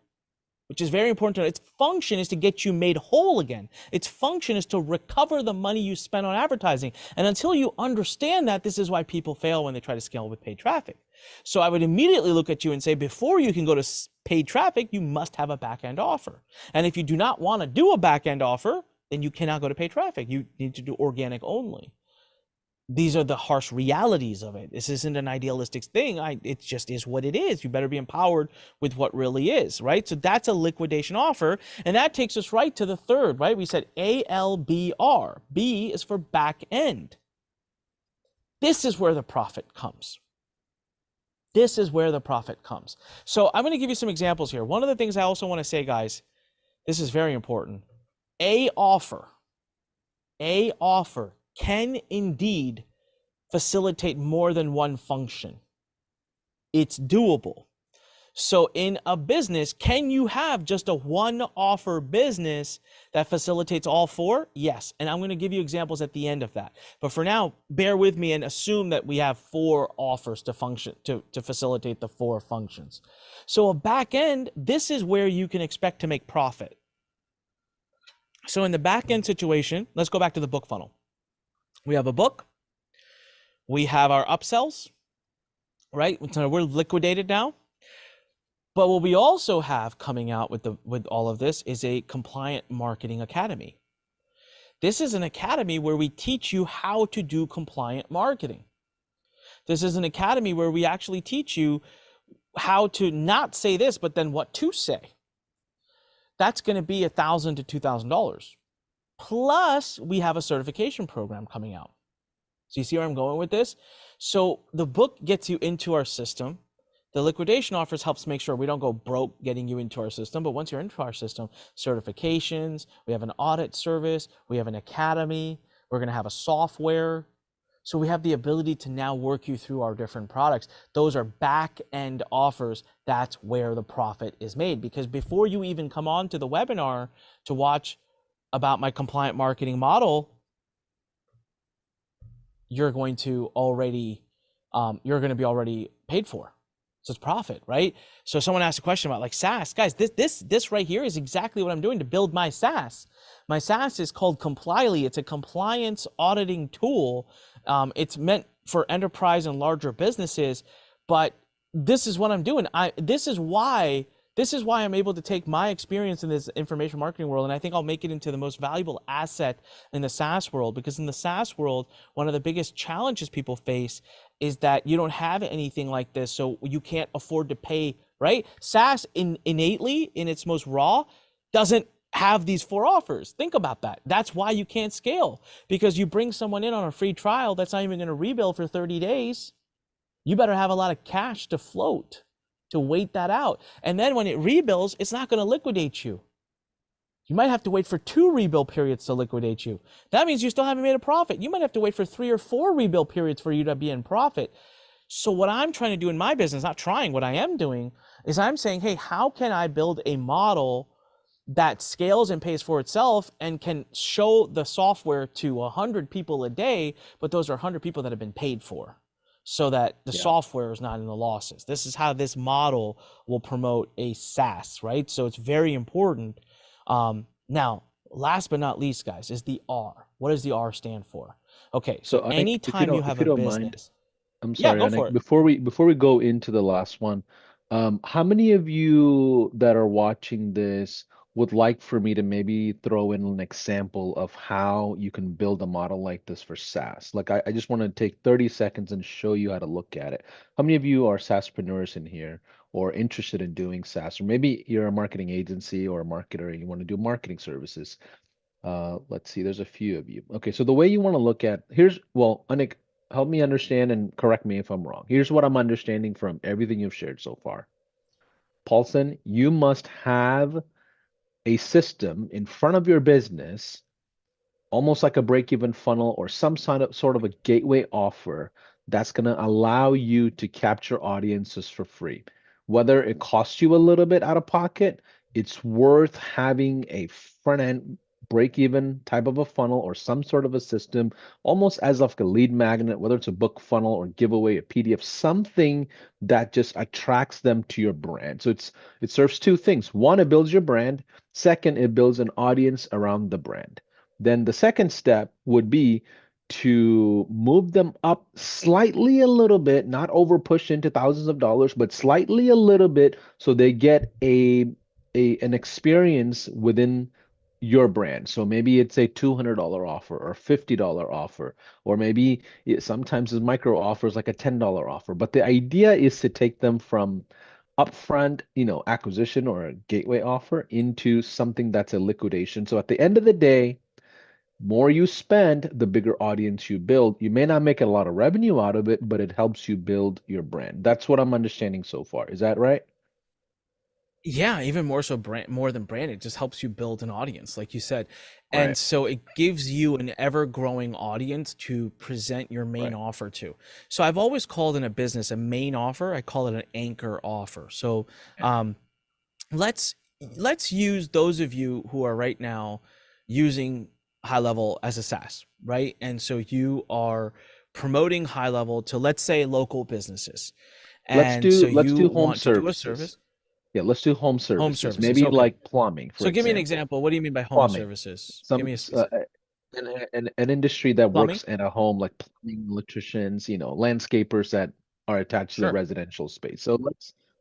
which is very important to know, its function is to get you made whole again. Its function is to recover the money you spent on advertising. And until you understand that, this is why people fail when they try to scale with paid traffic. So I would immediately look at you and say, before you can go to paid traffic, you must have a back-end offer. And if you do not want to do a back-end offer, then you cannot go to paid traffic. You need to do organic only. These are the harsh realities of it. This isn't an idealistic thing. It just is what it is. You better be empowered with what really is, right? So that's a liquidation offer. And that takes us right to the third, right? We said ALBR. B is for back end. This is where the profit comes. This is where the profit comes. So I'm going to give you some examples here. One of the things I also want to say, guys, this is very important. A offer can indeed facilitate more than one function. It's doable. So in a business, can you have just a one offer business that facilitates all four? Yes. And I'm going to give you examples at the end of that. But for now, bear with me and assume that we have four offers to function to facilitate the four functions. So a back end, this is where you can expect to make profit. So in the back end situation, let's go back to the book funnel. We have a book. We have our upsells, right? So we're liquidated now. But what we also have coming out with all of this is a compliant marketing academy. This is an academy where we teach you how to do compliant marketing. This is an academy where we actually teach you how to not say this, but then what to say. That's going to be $1,000 to $2,000. Plus, we have a certification program coming out. So you see where I'm going with this? So the book gets you into our system. The liquidation offers helps make sure we don't go broke getting you into our system. But once you're into our system, certifications, we have an audit service, we have an academy, we're going to have a software. So we have the ability to now work you through our different products. Those are back-end offers. That's where the profit is made. Because before you even come on to the webinar to watch about my compliant marketing model, you're going to be already paid for. So it's profit, right? So someone asked a question about like SaaS. Guys, this right here is exactly what I'm doing to build my SaaS. My SaaS is called Complyly. It's a compliance auditing tool. It's meant for enterprise and larger businesses, but this is what I'm doing. This is why I'm able to take my experience in this information marketing world, and I think I'll make it into the most valuable asset in the SaaS world, because in the SaaS world, one of the biggest challenges people face is that you don't have anything like this, so you can't afford to pay, right? SaaS innately, in its most raw, doesn't have these four offers. Think about that. That's why you can't scale, because you bring someone in on a free trial that's not even going to rebuild for 30 days. You better have a lot of cash to float to wait that out. And then when it rebuilds, it's not going to liquidate you. You might have to wait for 2 rebuild periods to liquidate you. That means you still haven't made a profit. You might have to wait for 3 or 4 rebuild periods for you to be in profit. So what I'm trying to do in my business, not trying, what I am doing is I'm saying, hey, how can I build a model that scales and pays for itself and can show the software to 100 people a day, but those are 100 people that have been paid for so that the Yeah. software is not in the losses. This is how this model will promote a SaaS, right? So it's very important. Now, last but not least, guys, is the R. What does the R stand for? Okay, So so Anik, anytime you if have you a don't mind, business, I'm yeah, sorry, go for Anik. it. Before we go into the last one, how many of you that are watching this would like for me to maybe throw in an example of how you can build a model like this for SaaS? Like I just want to take 30 seconds and show you how to look at it. How many of you are SaaSpreneurs in here or interested in doing SaaS? Or maybe you're a marketing agency or a marketer and you want to do marketing services. Let's see, there's a few of you. Okay, so the way you want to look at well, Anik, help me understand and correct me if I'm wrong. Here's what I'm understanding from everything you've shared so far. Paulson, you must have a system in front of your business almost like a break-even funnel or some sort of a gateway offer that's going to allow you to capture audiences for free. Whether it costs you a little bit out of pocket, it's worth having a front-end break-even type of a funnel or some sort of a system, almost as like a lead magnet, whether it's a book funnel or giveaway, a PDF, something that just attracts them to your brand. So it serves two things. One, it builds your brand. Second, it builds an audience around the brand. Then the second step would be to move them up slightly a little bit, not over push into thousands of dollars, but slightly a little bit so they get an experience within your brand. So maybe it's a $200 offer or $50 offer, or maybe sometimes it's micro offers like a $10 offer. But the idea is to take them from upfront, acquisition or a gateway offer into something that's a liquidation. So at the end of the day, more you spend, the bigger audience you build. You may not make a lot of revenue out of it, but it helps you build your brand. That's what I'm understanding so far. Is that right? Yeah, even more so more than brand, it just helps you build an audience, like you said. And Right, so it gives you an ever-growing audience to present your main right. offer to. So I've always called in a business a main offer, I call it an anchor offer. So Yeah. um, let's let's use those of you who are right now using high level as a SaaS, right? And so you are promoting high level to, let's say, local businesses. And so Let's you do home want to do a services. service. Yeah, let's do home Home services. services. Maybe Okay. like plumbing, for So give me an example. example. What do you mean by home Plumbing. services? Give Some me a specific. an industry that Plumbing? works in a home, like plumbing, electricians, landscapers that are attached to the Sure. residential space. So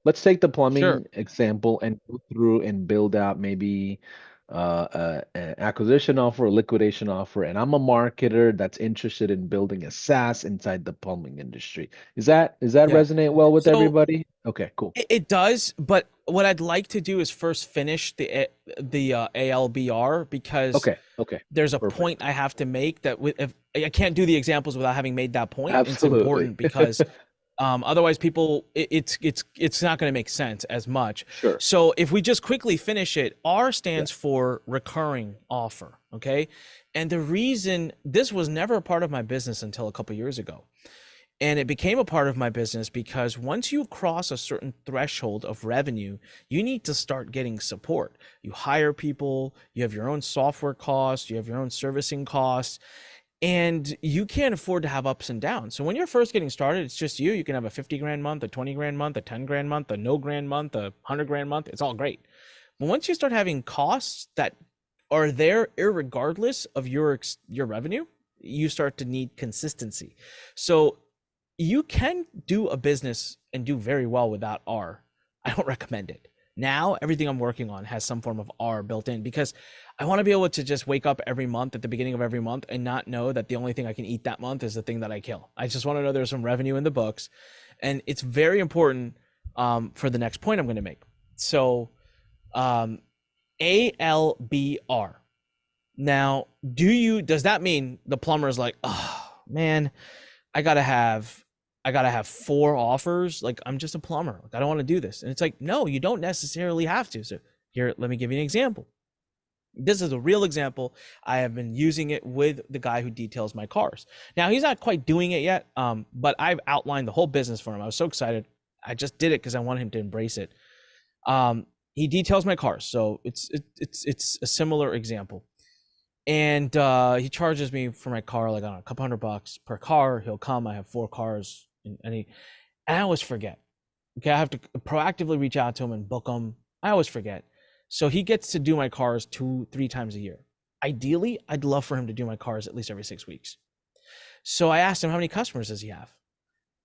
let's take the Sure. plumbing example and go through and build out maybe an acquisition offer, a liquidation offer, and I'm a marketer that's interested in building a SaaS inside the plumbing industry. Is that Yeah. resonate well with So everybody? Okay, cool. it does, but what I'd like to do is first finish the ALBR because Okay, okay, there's a point perfect. I have to make that if I can't do the examples without having made that point. It's Absolutely. important because otherwise people it's not going to make sense as much. Sure. So if we just quickly finish it, R Yeah. stands for recurring offer, okay? And the reason this was never a part of my business until a couple years ago. And it became a part of my business because once you cross a certain threshold of revenue, you need to start getting support. You hire people, you have your own software costs, you have your own servicing costs, and you can't afford to have ups and downs. So when you're first getting started, it's just you. You can have a 50 grand month, a 20 grand month, a 10 grand month, a no grand month, a 100 grand month. It's all great. But once you start having costs that are there irregardless of your revenue, you start to need consistency. So you can do a business and do very well without R. I don't recommend it. Now, everything I'm working on has some form of R built in because I want to be able to just wake up every month at the beginning of every month and not know that the only thing I can eat that month is the thing that I kill. I just want to know there's some revenue in the books. And it's very important for the next point I'm going to make. So, um, ALBR. Now, does that mean the plumber is like, oh man, I gotta have I gotta have four offers? Like, I'm just a plumber. Like, I don't want to do this. And it's like, no, you don't necessarily have to. So here, let me give you an example. This is a real example. I have been using it with the guy who details my cars. Now he's not quite doing it yet, but I've outlined the whole business for him. I was so excited. I just did it because I wanted him to embrace it. He details my cars, so it's a similar example. And he charges me for my car like, I don't know, a couple $100 per car. He'll come. I have 4 cars, and I always forget. Okay, I have to proactively reach out to him and book them. I always forget. So he gets to do my cars 2-3 times a year. Ideally, I'd love for him to do my cars at least every 6 weeks. So I asked him, how many customers does he have?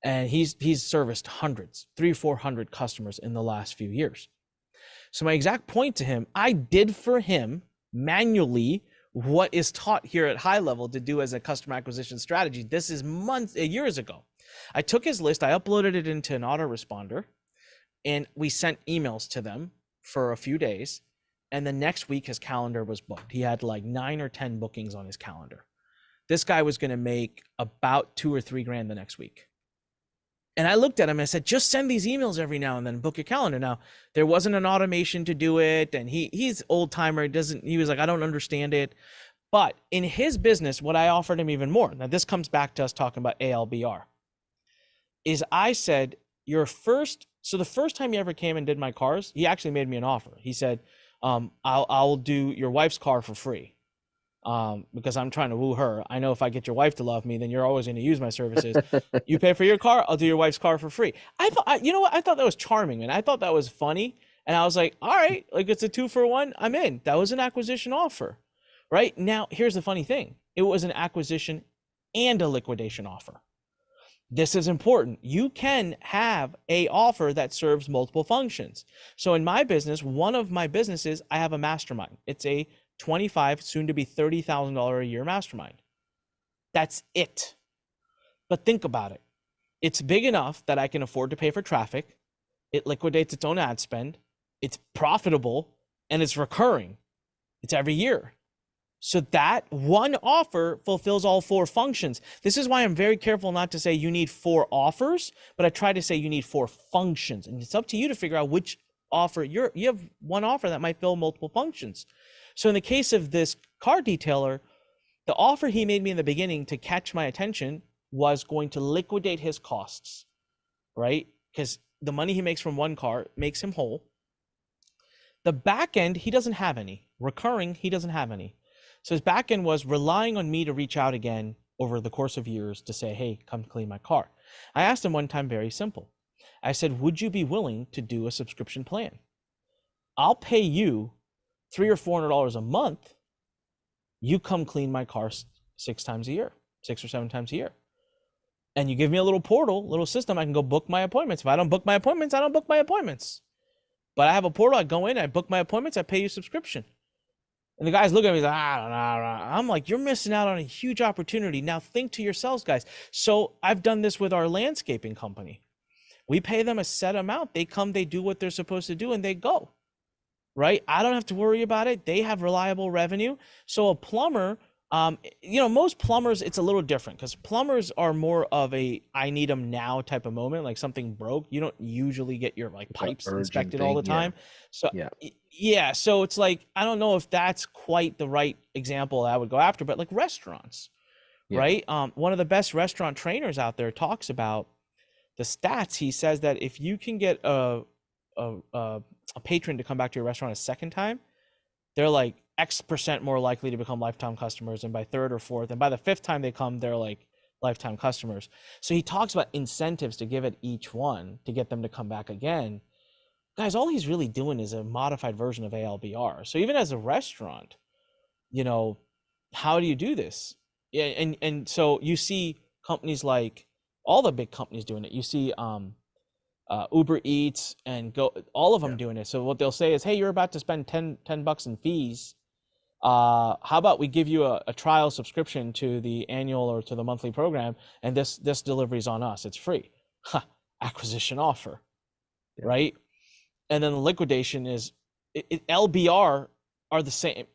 And he's serviced hundreds, 300-400 customers in the last few years. So my exact point to him, I did for him manually what is taught here at High Level to do as a customer acquisition strategy. This is years ago. I took his list, I uploaded it into an autoresponder, and we sent emails to them for a few days. And the next week, his calendar was booked. He had like 9 or 10 bookings on his calendar. This guy was going to make about 2 or 3 grand the next week. And I looked at him and I said, just send these emails every now and then, book your calendar. Now, there wasn't an automation to do it. And he's old timer. He was like, I don't understand it. But in his business, what I offered him even more, now this comes back to us talking about ALBR, is I said, so the first time he ever came and did my cars, he actually made me an offer. He said, I'll do your wife's car for free. Because I'm trying to woo her. I know if I get your wife to love me, then you're always going to use my services. You pay for your car, I'll do your wife's car for free. I thought, you know what? I thought that was charming, and I thought that was funny. And I was like, all right, like it's a 2-for-1. I'm in. That was an acquisition offer, right? Now, here's the funny thing. It was an acquisition and a liquidation offer. This is important. You can have a offer that serves multiple functions. So in my business, one of my businesses, I have a mastermind. It's a $25, soon to be $30,000 a year mastermind. That's it. But think about it. It's big enough that I can afford to pay for traffic. It liquidates its own ad spend. It's profitable, and it's recurring. It's every year. So that one offer fulfills all 4 functions. This is why I'm very careful not to say you need 4 offers, but I try to say you need 4 functions. And it's up to you to figure out which offer you have one offer that might fill multiple functions. So in the case of this car detailer, the offer he made me in the beginning to catch my attention was going to liquidate his costs, right? Because the money he makes from one car makes him whole. The back end, he doesn't have any. Recurring, he doesn't have any. So his back end was relying on me to reach out again over the course of years to say, hey, come clean my car. I asked him one time, very simple. I said, would you be willing to do a subscription plan? I'll pay you $300 or $400 a month. You come clean my car 6 times a year, 6 or 7 times a year. And you give me a little portal, little system, I can go book my appointments. If I don't book my appointments, I don't book my appointments. But I have a portal, I go in, I book my appointments, I pay you subscription. And the guys look at me, he's like, I don't know. I'm like, you're missing out on a huge opportunity. Now think to yourselves, guys. So I've done this with our landscaping company. We pay them a set amount. They come, they do what they're supposed to do, and they go, right? I don't have to worry about it. They have reliable revenue. So a plumber, most plumbers, it's a little different because plumbers are more of a I need them now type of moment, like something broke. You don't usually get your like It's an pipes urgent inspected all thing. the Yeah. time. So Yeah. yeah, so it's like I don't know if that's quite the right example I would go after, but like restaurants, Yeah. right? One of the best restaurant trainers out there talks about the stats. He says that if you can get a patron to come back to your restaurant a second time, they're like X% more likely to become lifetime customers. And by 3rd or 4th, and by the 5th time they come, they're like lifetime customers. So he talks about incentives to give it each one to get them to come back again. Guys, all he's really doing is a modified version of ALBR. So even as a restaurant, how do you do this? Yeah, and so you see companies like all the big companies doing it. You see Uber Eats and Go, all of them Yeah. doing it. So what they'll say is, hey, you're about to spend 10 bucks in fees. How about we give you a trial subscription to the annual or to the monthly program, and this delivery's on us. It's free. Acquisition offer, Yeah. right? And then the liquidation is LBR are the same.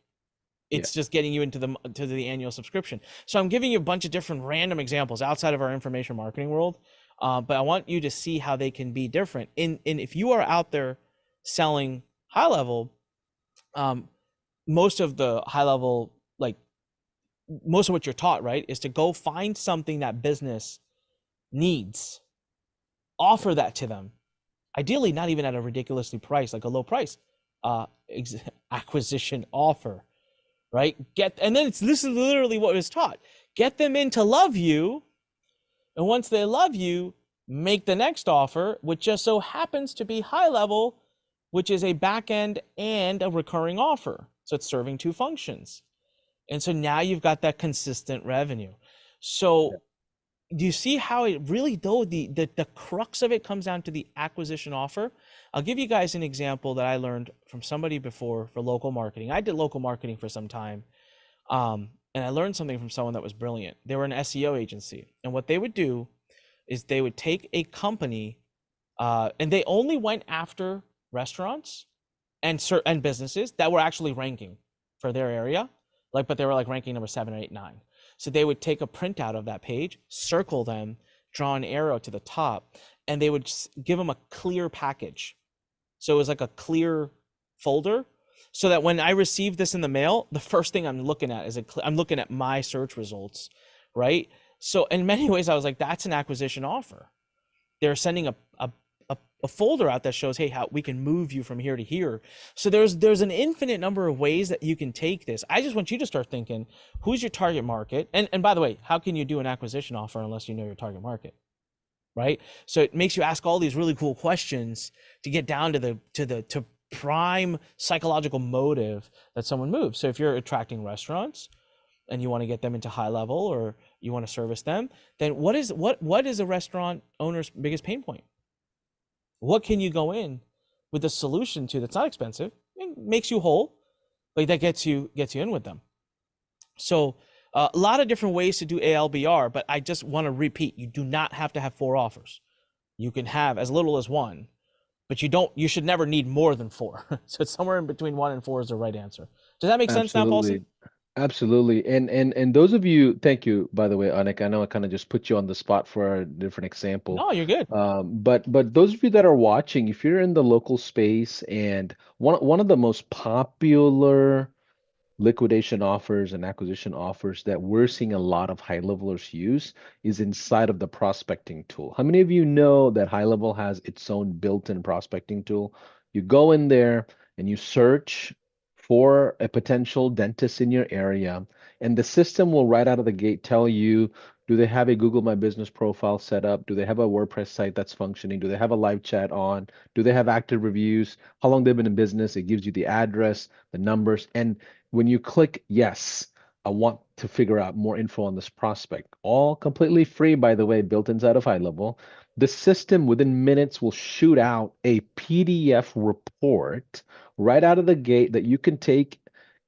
Yeah. It's just getting you into the annual subscription. So I'm giving you a bunch of different random examples outside of our information marketing world, but I want you to see how they can be different. In if you are out there selling high level, most of the high level, like most of what you're taught, right, is to go find something that business needs, offer that to them. Ideally, not even at a ridiculously price, like a low price uh, acquisition offer, right? And then this is literally what was taught. Get them in to love you, and once they love you, make the next offer, which just so happens to be high level, which is a back end and a recurring offer. So it's serving two functions. And so now you've got that consistent revenue. Yeah. So do you see how it really, though, the crux of it comes down to the acquisition offer? I'll give you guys an example that I learned from somebody before for local marketing. I did local marketing for some time. And I learned something from someone that was brilliant. They were an SEO agency. And what they would do is they would take a company, and they only went after restaurants and businesses that were actually ranking for their area, like, but they were like ranking number 7 or 8, 9. So they would take a printout of that page, circle them, draw an arrow to the top, and they would give them a clear package. So it was like a clear folder, so that when I receive this in the mail, the first thing I'm looking at is I'm looking at my search results, right? So in many ways, I was like, that's an acquisition offer. They're sending a folder out that shows, hey, how we can move you from here to here. So there's an infinite number of ways that you can take this. I just want you to start thinking, who's your target market? And by the way, how can you do an acquisition offer unless you know your target market? Right? So it makes you ask all these really cool questions to get down to the prime psychological motive that someone moves. So if you're attracting restaurants and you want to get them into high level, or you want to service them, then what is a restaurant owner's biggest pain point? What can you go in with a solution to that's not expensive, it makes you whole, but that gets you in with them? So a lot of different ways to do ALBR, but I just want to repeat: you do not have to have 4 offers. You can have as little as one, but you should never need more than four. So it's somewhere in between 1 and 4 is the right answer. Does that make sense now, Paulson? Absolutely. Absolutely. And those of you, thank you, by the way, Anik. I know I kind of just put you on the spot for a different example. No, you're good. But those of you that are watching, if you're in the local space, and one of the most popular liquidation offers and acquisition offers that we're seeing a lot of high levelers use is inside of the prospecting tool. How many of you know that high level has its own built-in prospecting tool? You go in there and you search for a potential dentist in your area, and the system will right out of the gate tell you, do they have a Google My Business profile set up? Do they have a WordPress site that's functioning? Do they have a live chat on? Do they have active reviews? How long they've been in business? It gives you the address, the numbers, and when you click yes, I want to figure out more info on this prospect. All completely free, by the way, built inside of High Level. The system within minutes will shoot out a PDF report right out of the gate that you can take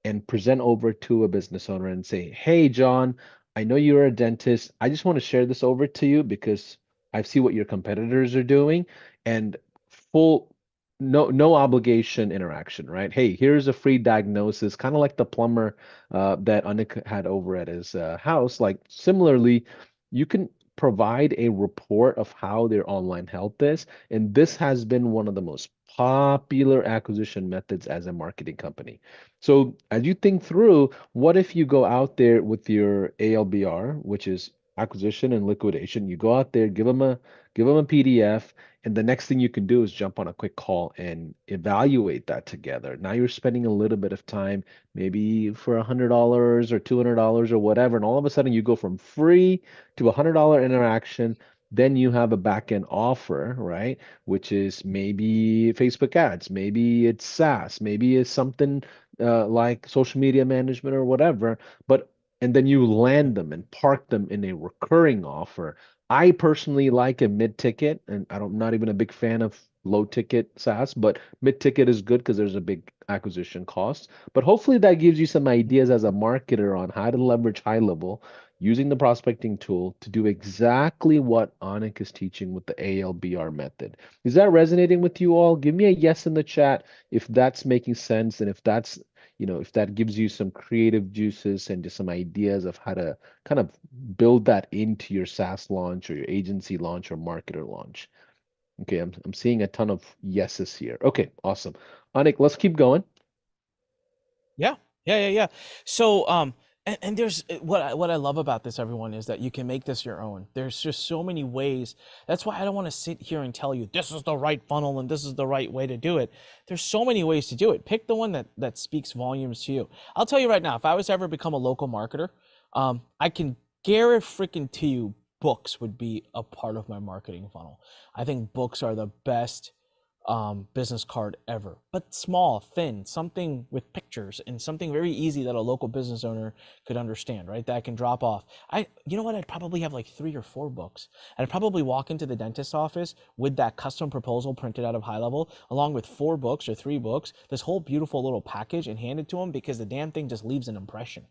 and present over to a business owner and say, hey, John, I know you're a dentist. I just want to share this over to you because I see what your competitors are doing, and full no obligation interaction, right? Hey, here's a free diagnosis, kind of like the plumber that Anik had over at his house. Like similarly, you can provide a report of how their online health is, and this has been one of the most popular acquisition methods as a marketing company. So as you think through, what if you go out there with your ALBR, which is acquisition and liquidation, you go out there, give them a PDF, and the next thing you can do is jump on a quick call and evaluate that together. Now you're spending a little bit of time, maybe for $100 or $200 or whatever, and all of a sudden you go from free to $100 interaction. Then you have a back end offer, right? Which is maybe Facebook ads, maybe it's SaaS, maybe it's something like social media management or whatever. But and then you land them and park them in a recurring offer. I personally like a mid ticket, and I'm not even a big fan of low ticket SaaS, but mid ticket is good because there's a big acquisition cost. But hopefully that gives you some ideas as a marketer on how to leverage high level using the prospecting tool to do exactly what Anik is teaching with the ALBR method. Is that resonating with you all? Give me a yes in the chat if that's making sense, and if that gives you some creative juices and just some ideas of how to kind of build that into your SaaS launch or your agency launch or marketer launch. Okay, I'm seeing a ton of yeses here. Okay, awesome. Anik, let's keep going. Yeah, yeah. So, and there's what I love about this, everyone, is that you can make this your own. There's just so many ways. That's why I don't want to sit here and tell you this is the right funnel and this is the right way to do it. There's so many ways to do it. Pick the one that speaks volumes to you. I'll tell you right now, if I was to ever become a local marketer, I can guarantee freaking to you, books would be a part of my marketing funnel. I think books are the best business card ever, but small, thin, something with pictures and something very easy that a local business owner could understand, right? That I can drop off. You know what? I'd probably have like 3 or 4 books. I'd probably walk into the dentist's office with that custom proposal printed out of High Level, along with 4 books or 3 books, this whole beautiful little package, and hand it to them because the damn thing just leaves an impression,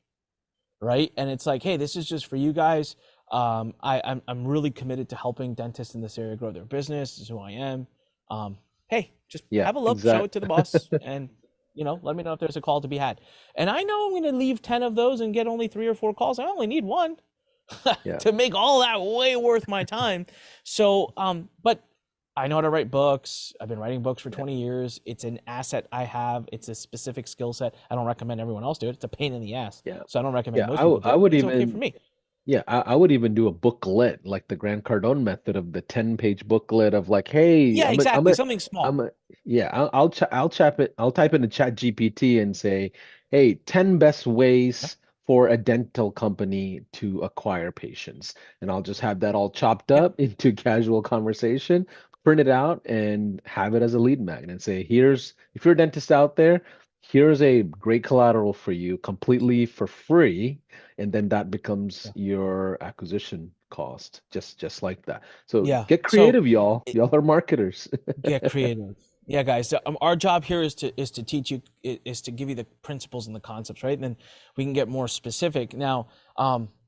right? And it's like, hey, this is just for you guys. I'm really committed to helping dentists in this area grow their business. This is who I am. Um, hey, just Yeah, have a look, show it to exactly. the boss, and let me know if there's a call to be had. And I know I'm going to leave 10 of those and get only 3 or 4 calls. I only need one Yeah, to make all that way worth my time. So, but I know how to write books. I've been writing books for yeah, 20 years. It's an asset I have. It's a specific skill set. I don't recommend everyone else do it. It's a pain in the ass. yeah, So I don't recommend yeah. most people I do it. would It's okay for even me. Yeah, I would even do a booklet, like the Grant Cardone method of the 10-page booklet of like, hey, Yeah, exactly. Something small. I'm a, yeah, I'll type into Chat GPT and say, hey, 10 best Yeah. ways for a dental company to acquire patients. And I'll just have that all chopped Yeah. up into casual conversation, print it out and have it as a lead magnet and say, if you're a dentist out there, here's a great collateral for you completely for free, and then that becomes Yeah. your acquisition cost, just like that. So Yeah. get So creative, y'all. it, Y'all are marketers. get creative. Yeah, guys. So, our job here is to teach you, is to give you the principles and the concepts, right? And then we can get more specific. Now,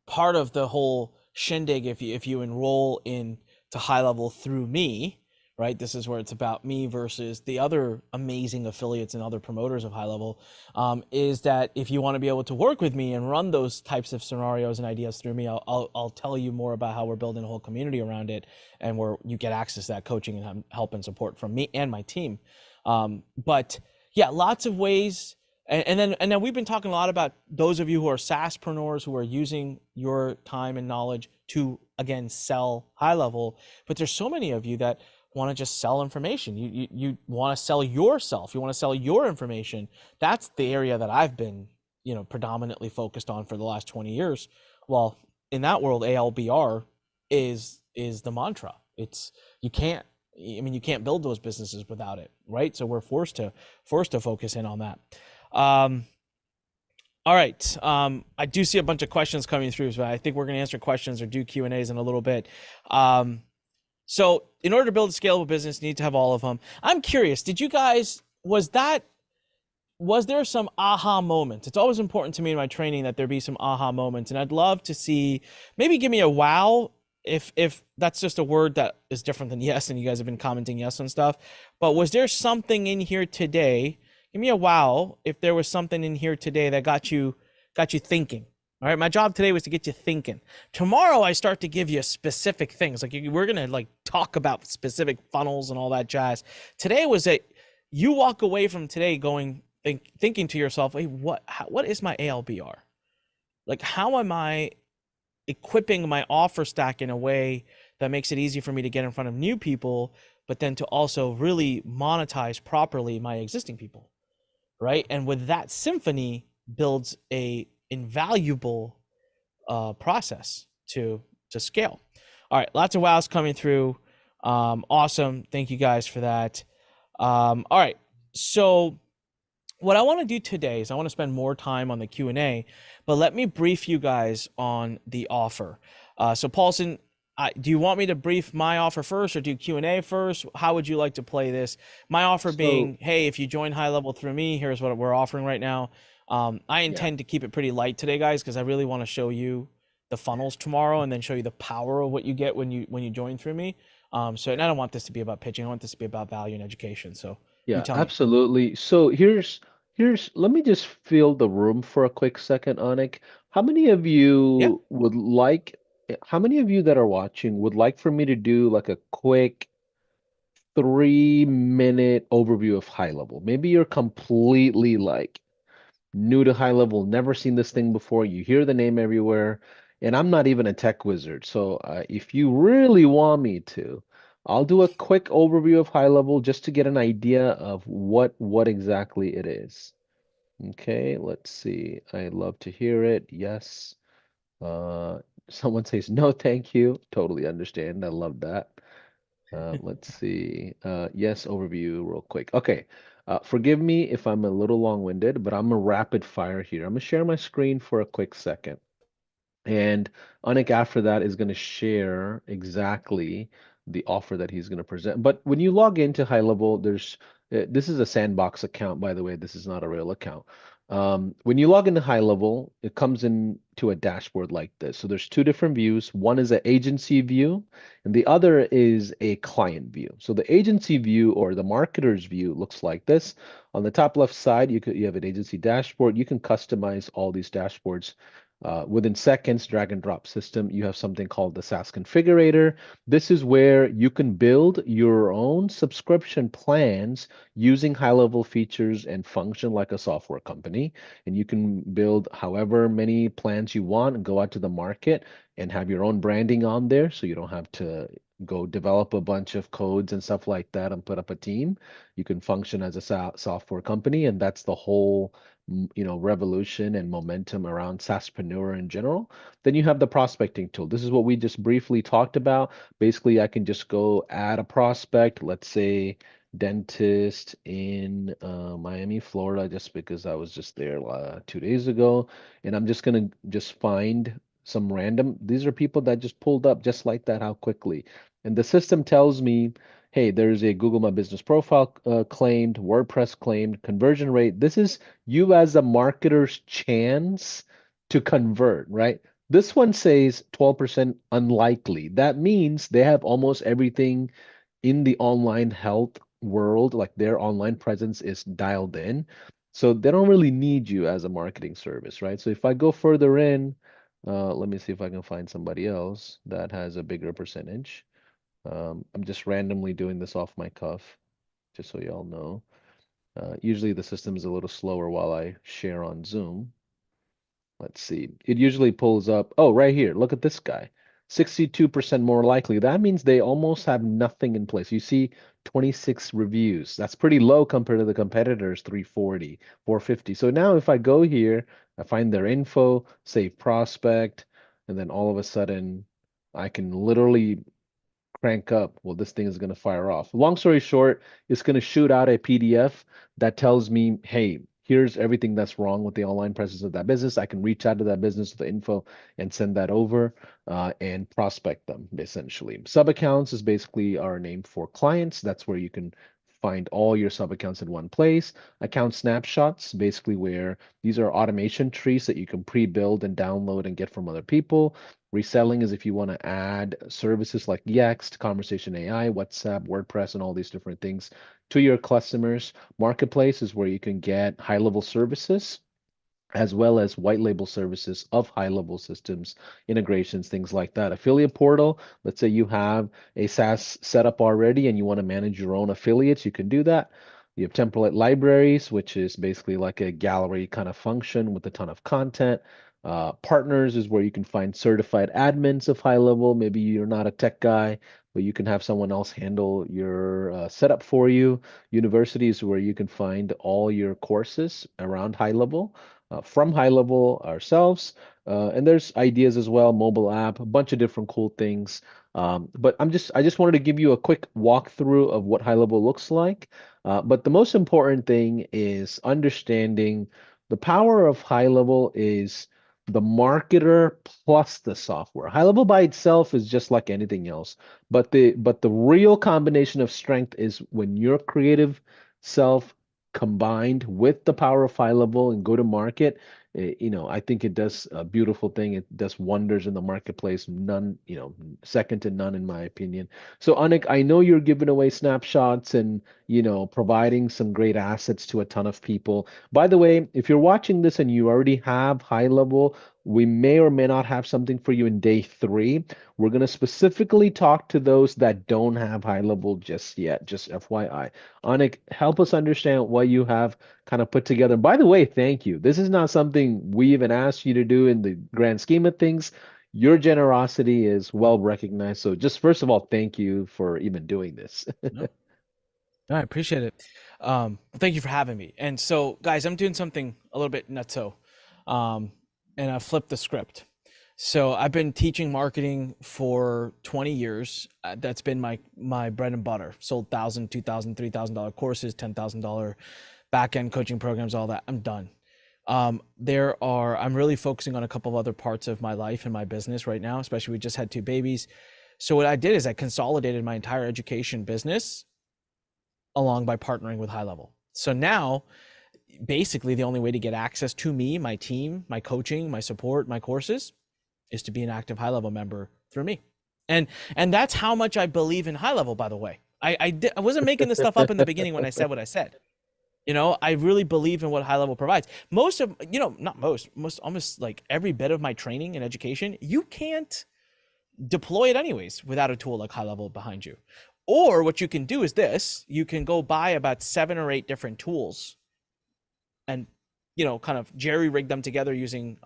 part of the whole shindig, if you enroll in to High Level through me, right? This is where it's about me versus the other amazing affiliates and other promoters of High Level. Is that if you want to be able to work with me and run those types of scenarios and ideas through me, I'll tell you more about how we're building a whole community around it, and where you get access to that coaching and help and support from me and my team. But yeah, lots of ways. And then we've been talking a lot about those of you who are SaaSpreneurs who are using your time and knowledge to again sell High Level. But there's so many of you that want to just sell information. You want to sell yourself. You want to sell your information. That's the area that I've been predominantly focused on for the last 20 years. Well, in that world, ALBR is the mantra. It's you can't you can't build those businesses without it, right? So we're forced to focus in on that. Um, all right. I do see a bunch of questions coming through, so I think we're going to answer questions or do Q&As in a little bit. So in order to build a scalable business, you need to have all of them. I'm curious, did you guys was there some aha moments? It's always important to me in my training that there be some aha moments, and I'd love to see, maybe give me a wow, if that's just a word that is different than yes, and you guys have been commenting yes on stuff. But was there something in here today? Give me a wow if there was something in here today that got you thinking. All right, my job today was to get you thinking. Tomorrow I start to give you specific things. Like we're gonna talk about specific funnels and all that jazz. Today was you walk away from today thinking to yourself, hey, what is my ALBR? Like, how am I equipping my offer stack in a way that makes it easy for me to get in front of new people, but then to also really monetize properly my existing people, right? And with that symphony builds a invaluable process to scale. All right, lots of wows coming through. Awesome, thank you guys for that. All right, so what I want to do today is I want to spend more time on the Q&A, but let me brief you guys on the offer. So Paulson, do you want me to brief my offer first or do Q&A first? How would you like to play this? My offer So being, hey, if you join High Level through me, here's what we're offering right now. I yeah, intend to keep it pretty light today, guys, because I really want to show you the funnels tomorrow and then show you the power of what you get when you join through me. And yeah, I don't want this to be about pitching. I want this to be about value and education. So you yeah, tell me. absolutely. So here's let me just fill the room for a quick second, Anik. How many of Yeah. you would like, how many of you that are watching would like for me to do like a quick 3-minute overview of High Level? Maybe you're completely like new to high level, never seen this thing before. You hear the name everywhere, and I'm not even a tech wizard. So if you really want me to, I'll do a quick overview of high level just to get an idea of what exactly it is. Okay, let's see. I love to hear it. Yes. Uh, someone says no, thank you. Totally understand. I love that. Let's see. Yes, overview real quick. Okay. Forgive me if I'm a little long-winded, but I'm a rapid fire here. I'm gonna share my screen for a quick second. And Anik after that is going to share exactly the offer that he's going to present. But when you log into high level, this is a sandbox account, by the way. This is not a real account. When you log into high level, it comes into a dashboard like this. So there's two different views. One is an agency view, and the other is a client view. So the agency view or the marketer's view looks like this. On the top left side, you have an agency dashboard. You can customize all these dashboards within seconds, drag and drop system. You have something called the SaaS configurator. This is where you can build your own subscription plans using high level features and function like a software company. And you can build however many plans you want and go out to the market and have your own branding on there. So you don't have to go develop a bunch of codes and stuff like that and put up a team. You can function as a software company, and that's the whole revolution and momentum around SaaSpreneur in general. Then you have the prospecting tool. This is what we just briefly talked about. Basically, I can just go add a prospect, let's say dentist in Miami, Florida, just because I was just there 2 days ago, and I'm just gonna just find some random. These are people that just pulled up just like that, how quickly. And the system tells me, hey, there's a Google My Business profile claimed, WordPress claimed, conversion rate. This is you as a marketer's chance to convert, right? This one says 12% unlikely. That means they have almost everything in the online health world, like their online presence is dialed in. So they don't really need you as a marketing service, right? So if I go further in, let me see if I can find somebody else that has a bigger percentage. I'm just randomly doing this off my cuff, just so y'all know. Usually the system is a little slower while I share on Zoom. Let's see. It usually pulls up. Oh, right here. Look at this guy. 62% more likely. That means they almost have nothing in place. You see 26 reviews. That's pretty low compared to the competitors, 340, 450. So now if I go here, I find their info, save prospect, and then all of a sudden I can literally crank up, well, this thing is going to fire off. Long story short, it's going to shoot out a PDF that tells me, hey, here's everything that's wrong with the online presence of that business. I can reach out to that business with the info and send that over and prospect them, essentially. Sub accounts is basically our name for clients. That's where you can find all your sub accounts in one place. Account snapshots, basically where these are automation trees that you can pre-build and download and get from other people. Reselling is if you want to add services like Yext, Conversation AI, WhatsApp, WordPress, and all these different things to your customers. Marketplace is where you can get high level services as well as white label services of high level systems, integrations, things like that. Affiliate portal, let's say you have a SaaS setup already and you want to manage your own affiliates, you can do that. You have template libraries, which is basically like a gallery kind of function with a ton of content. Partners is where you can find certified admins of high level. Maybe you're not a tech guy, but you can have someone else handle your setup for you. Universities where you can find all your courses around high level from high level ourselves. And there's ideas as well, mobile app, a bunch of different cool things. But I just wanted to give you a quick walkthrough of what high level looks like. But the most important thing is understanding the power of high level is the marketer plus the software. High level by itself is just like anything else, but the real combination of strength is when your creative self combined with the power of high level and go to market, I think it does a beautiful thing. It does wonders in the marketplace. None, second to none in my opinion. So Anik, I know you're giving away snapshots and, providing some great assets to a ton of people. By the way, if you're watching this and you already have high level, We may or may not have something for you in day 3. We're going to specifically talk to those that don't have high level just yet, just FYI. Anik, help us understand what you have kind of put together. By the way, thank you. This is not something we even asked you to do in the grand scheme of things. Your generosity is well recognized. So just first of all, thank you for even doing this. No, no, I appreciate it. Thank you for having me. And so, guys, I'm doing something a little bit nutso, um, and I flipped the script. So I've been teaching marketing for 20 years. That's been my bread and butter. Sold $1,000, $2,000, $3,000 courses, $10,000 back end coaching programs, all that. I'm done. I'm really focusing on a couple of other parts of my life and my business right now, especially we just had 2 babies. So what I did is I consolidated my entire education business along by partnering with High Level. So now basically the only way to get access to me, my team, my coaching, my support, my courses is to be an active High Level member through me. And that's how much I believe in High Level, by the way. I wasn't making this stuff up in the beginning when I said what I said. I really believe in what High Level provides. Most of, not most, almost like every bit of my training and education, you can't deploy it anyways without a tool like High Level behind you. Or what you can do is this: you can go buy about 7 or 8 different tools and, kind of jerry rig them together using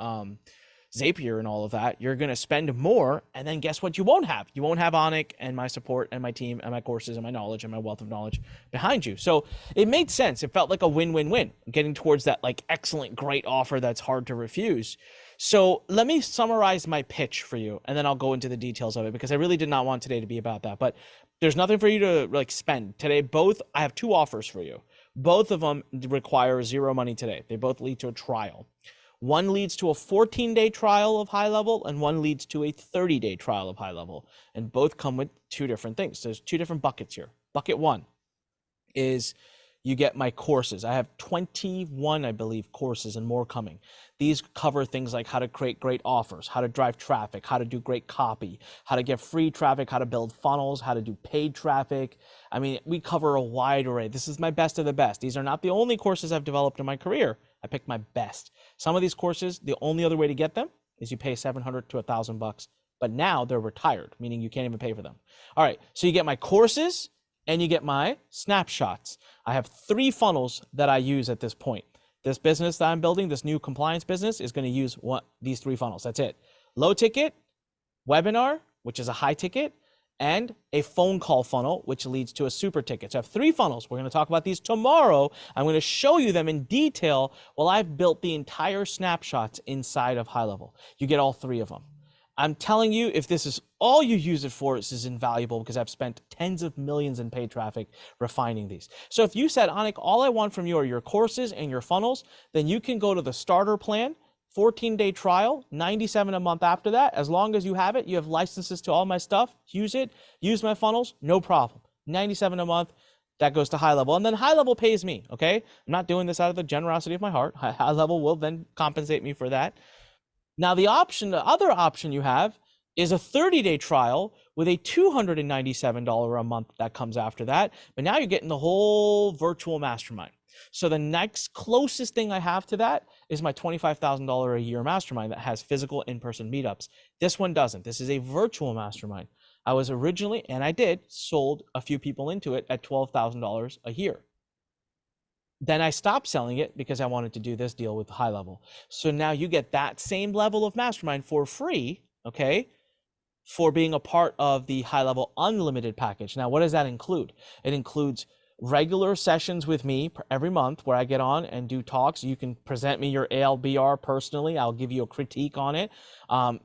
Zapier and all of that. You're going to spend more. And then guess what? You won't have Anik and my support and my team and my courses and my knowledge and my wealth of knowledge behind you. So it made sense. It felt like a win-win-win, getting towards that like excellent, great offer that's hard to refuse. So let me summarize my pitch for you, and then I'll go into the details of it, because I really did not want today to be about that. But there's nothing for you to like spend today. I have 2 offers for you. Both of them require 0 money today. They both lead to a trial. One leads to a 14-day trial of High Level, and one leads to a 30-day trial of High Level. And both come with 2 different things. There's 2 different buckets here. Bucket 1 is you get my courses. I have 21, I believe, courses and more coming. These cover things like how to create great offers, how to drive traffic, how to do great copy, how to get free traffic, how to build funnels, how to do paid traffic. I mean, we cover a wide array. This is my best of the best. These are not the only courses I've developed in my career. I picked my best. Some of these courses, the only other way to get them is you pay $700 to $1,000, but now they're retired, meaning you can't even pay for them. All right, so you get my courses and you get my snapshots. I have 3 funnels that I use at this point. This business that I'm building, this new compliance business, is going to use these 3 funnels. That's it. Low ticket, webinar, which is a high ticket, and a phone call funnel, which leads to a super ticket. So I have 3 funnels. We're going to talk about these tomorrow. I'm going to show you them in detail while I've built the entire snapshots inside of High Level. You get all 3 of them. I'm telling you, if this is all you use it for, this is invaluable, because I've spent tens of millions in paid traffic refining these. So if you said, Anik, all I want from you are your courses and your funnels, then you can go to the starter plan, 14-day trial, $97 a month after that. As long as you have it, you have licenses to all my stuff, use it, use my funnels, no problem. $97 a month, that goes to High Level. And then High Level pays me, okay? I'm not doing this out of the generosity of my heart. High Level will then compensate me for that. Now, the other option you have is a 30-day trial with a $297 a month that comes after that. But now you're getting the whole virtual mastermind. So the next closest thing I have to that is my $25,000 a year mastermind that has physical in-person meetups. This one doesn't. This is a virtual mastermind. I was originally, and I did, sold a few people into it at $12,000 a year. Then I stopped selling it because I wanted to do this deal with High Level. So now you get that same level of mastermind for free, okay, for being a part of the High Level Unlimited package. Now, what does that include? It includes regular sessions with me every month where I get on and do talks. You can present me your ALBR personally. I'll give you a critique on it.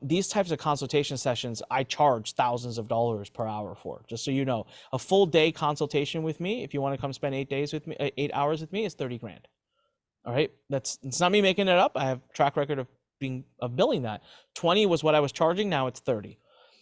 These types of consultation sessions, I charge thousands of dollars per hour for, just so you know. A full day consultation with me, if you want to come spend 8 hours with me, is 30 grand. All right, it's not me making it up. I have track record of billing that. 20 was what I was charging. Now it's 30.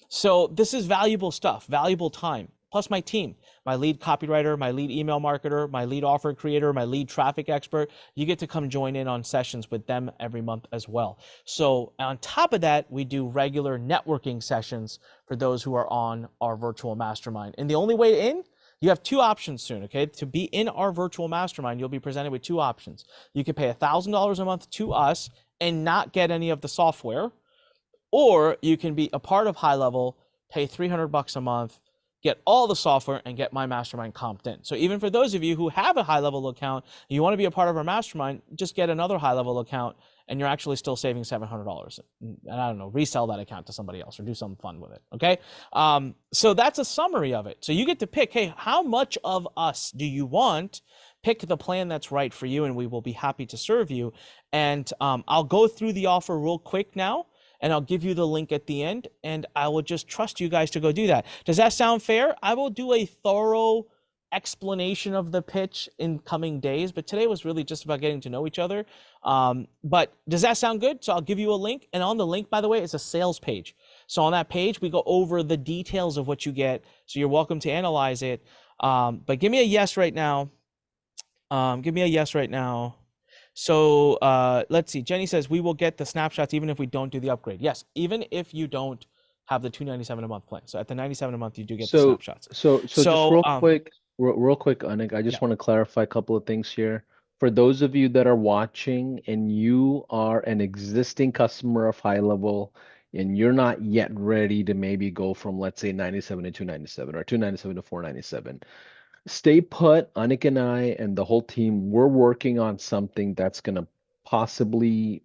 So this is valuable stuff, valuable time. Plus my team, my lead copywriter, my lead email marketer, my lead offer creator, my lead traffic expert. You get to come join in on sessions with them every month as well. So on top of that, we do regular networking sessions for those who are on our virtual mastermind. And the only way in You have two options soon, okay? To be in our virtual mastermind, you'll be presented with two options. You can pay $1,000 a month to us and not get any of the software, or you can be a part of High Level, pay $300 a month, get all the software, and get my mastermind comped in. So even for those of you who have a High Level account, and you want to be a part of our mastermind, just get another High Level account, and you're actually still saving $700. And I don't know, resell that account to somebody else or do something fun with it. Okay. So that's a summary of it. So you get to pick, hey, how much of us do you want? Pick the plan that's right for you, and we will be happy to serve you. And I'll go through the offer real quick now, and I'll give you the link at the end, and I will just trust you guys to go do that. Does that sound fair? I will do a thorough explanation of the pitch in coming days, but today was really just about getting to know each other. But does that sound good? So I'll give you a link, and on the link, by the way, is a sales page. So on that page, we go over the details of what you get, so you're welcome to analyze it. But give me a yes right now. Give me a yes right now. So let's see. Jenny says we will get the snapshots even if we don't do the upgrade. Yes, even if you don't have the $297 a month plan. So at the $97 a month, you do get the So, snapshots. so just So real quick, Anik, I yeah. just want to clarify a couple of things here. For those of you that are watching and you are an existing customer of High Level and you're not yet ready to maybe go from, let's say, 97 to 297 or 297 to 497, stay put. Anik and I and the whole team, we're working on something that's going to possibly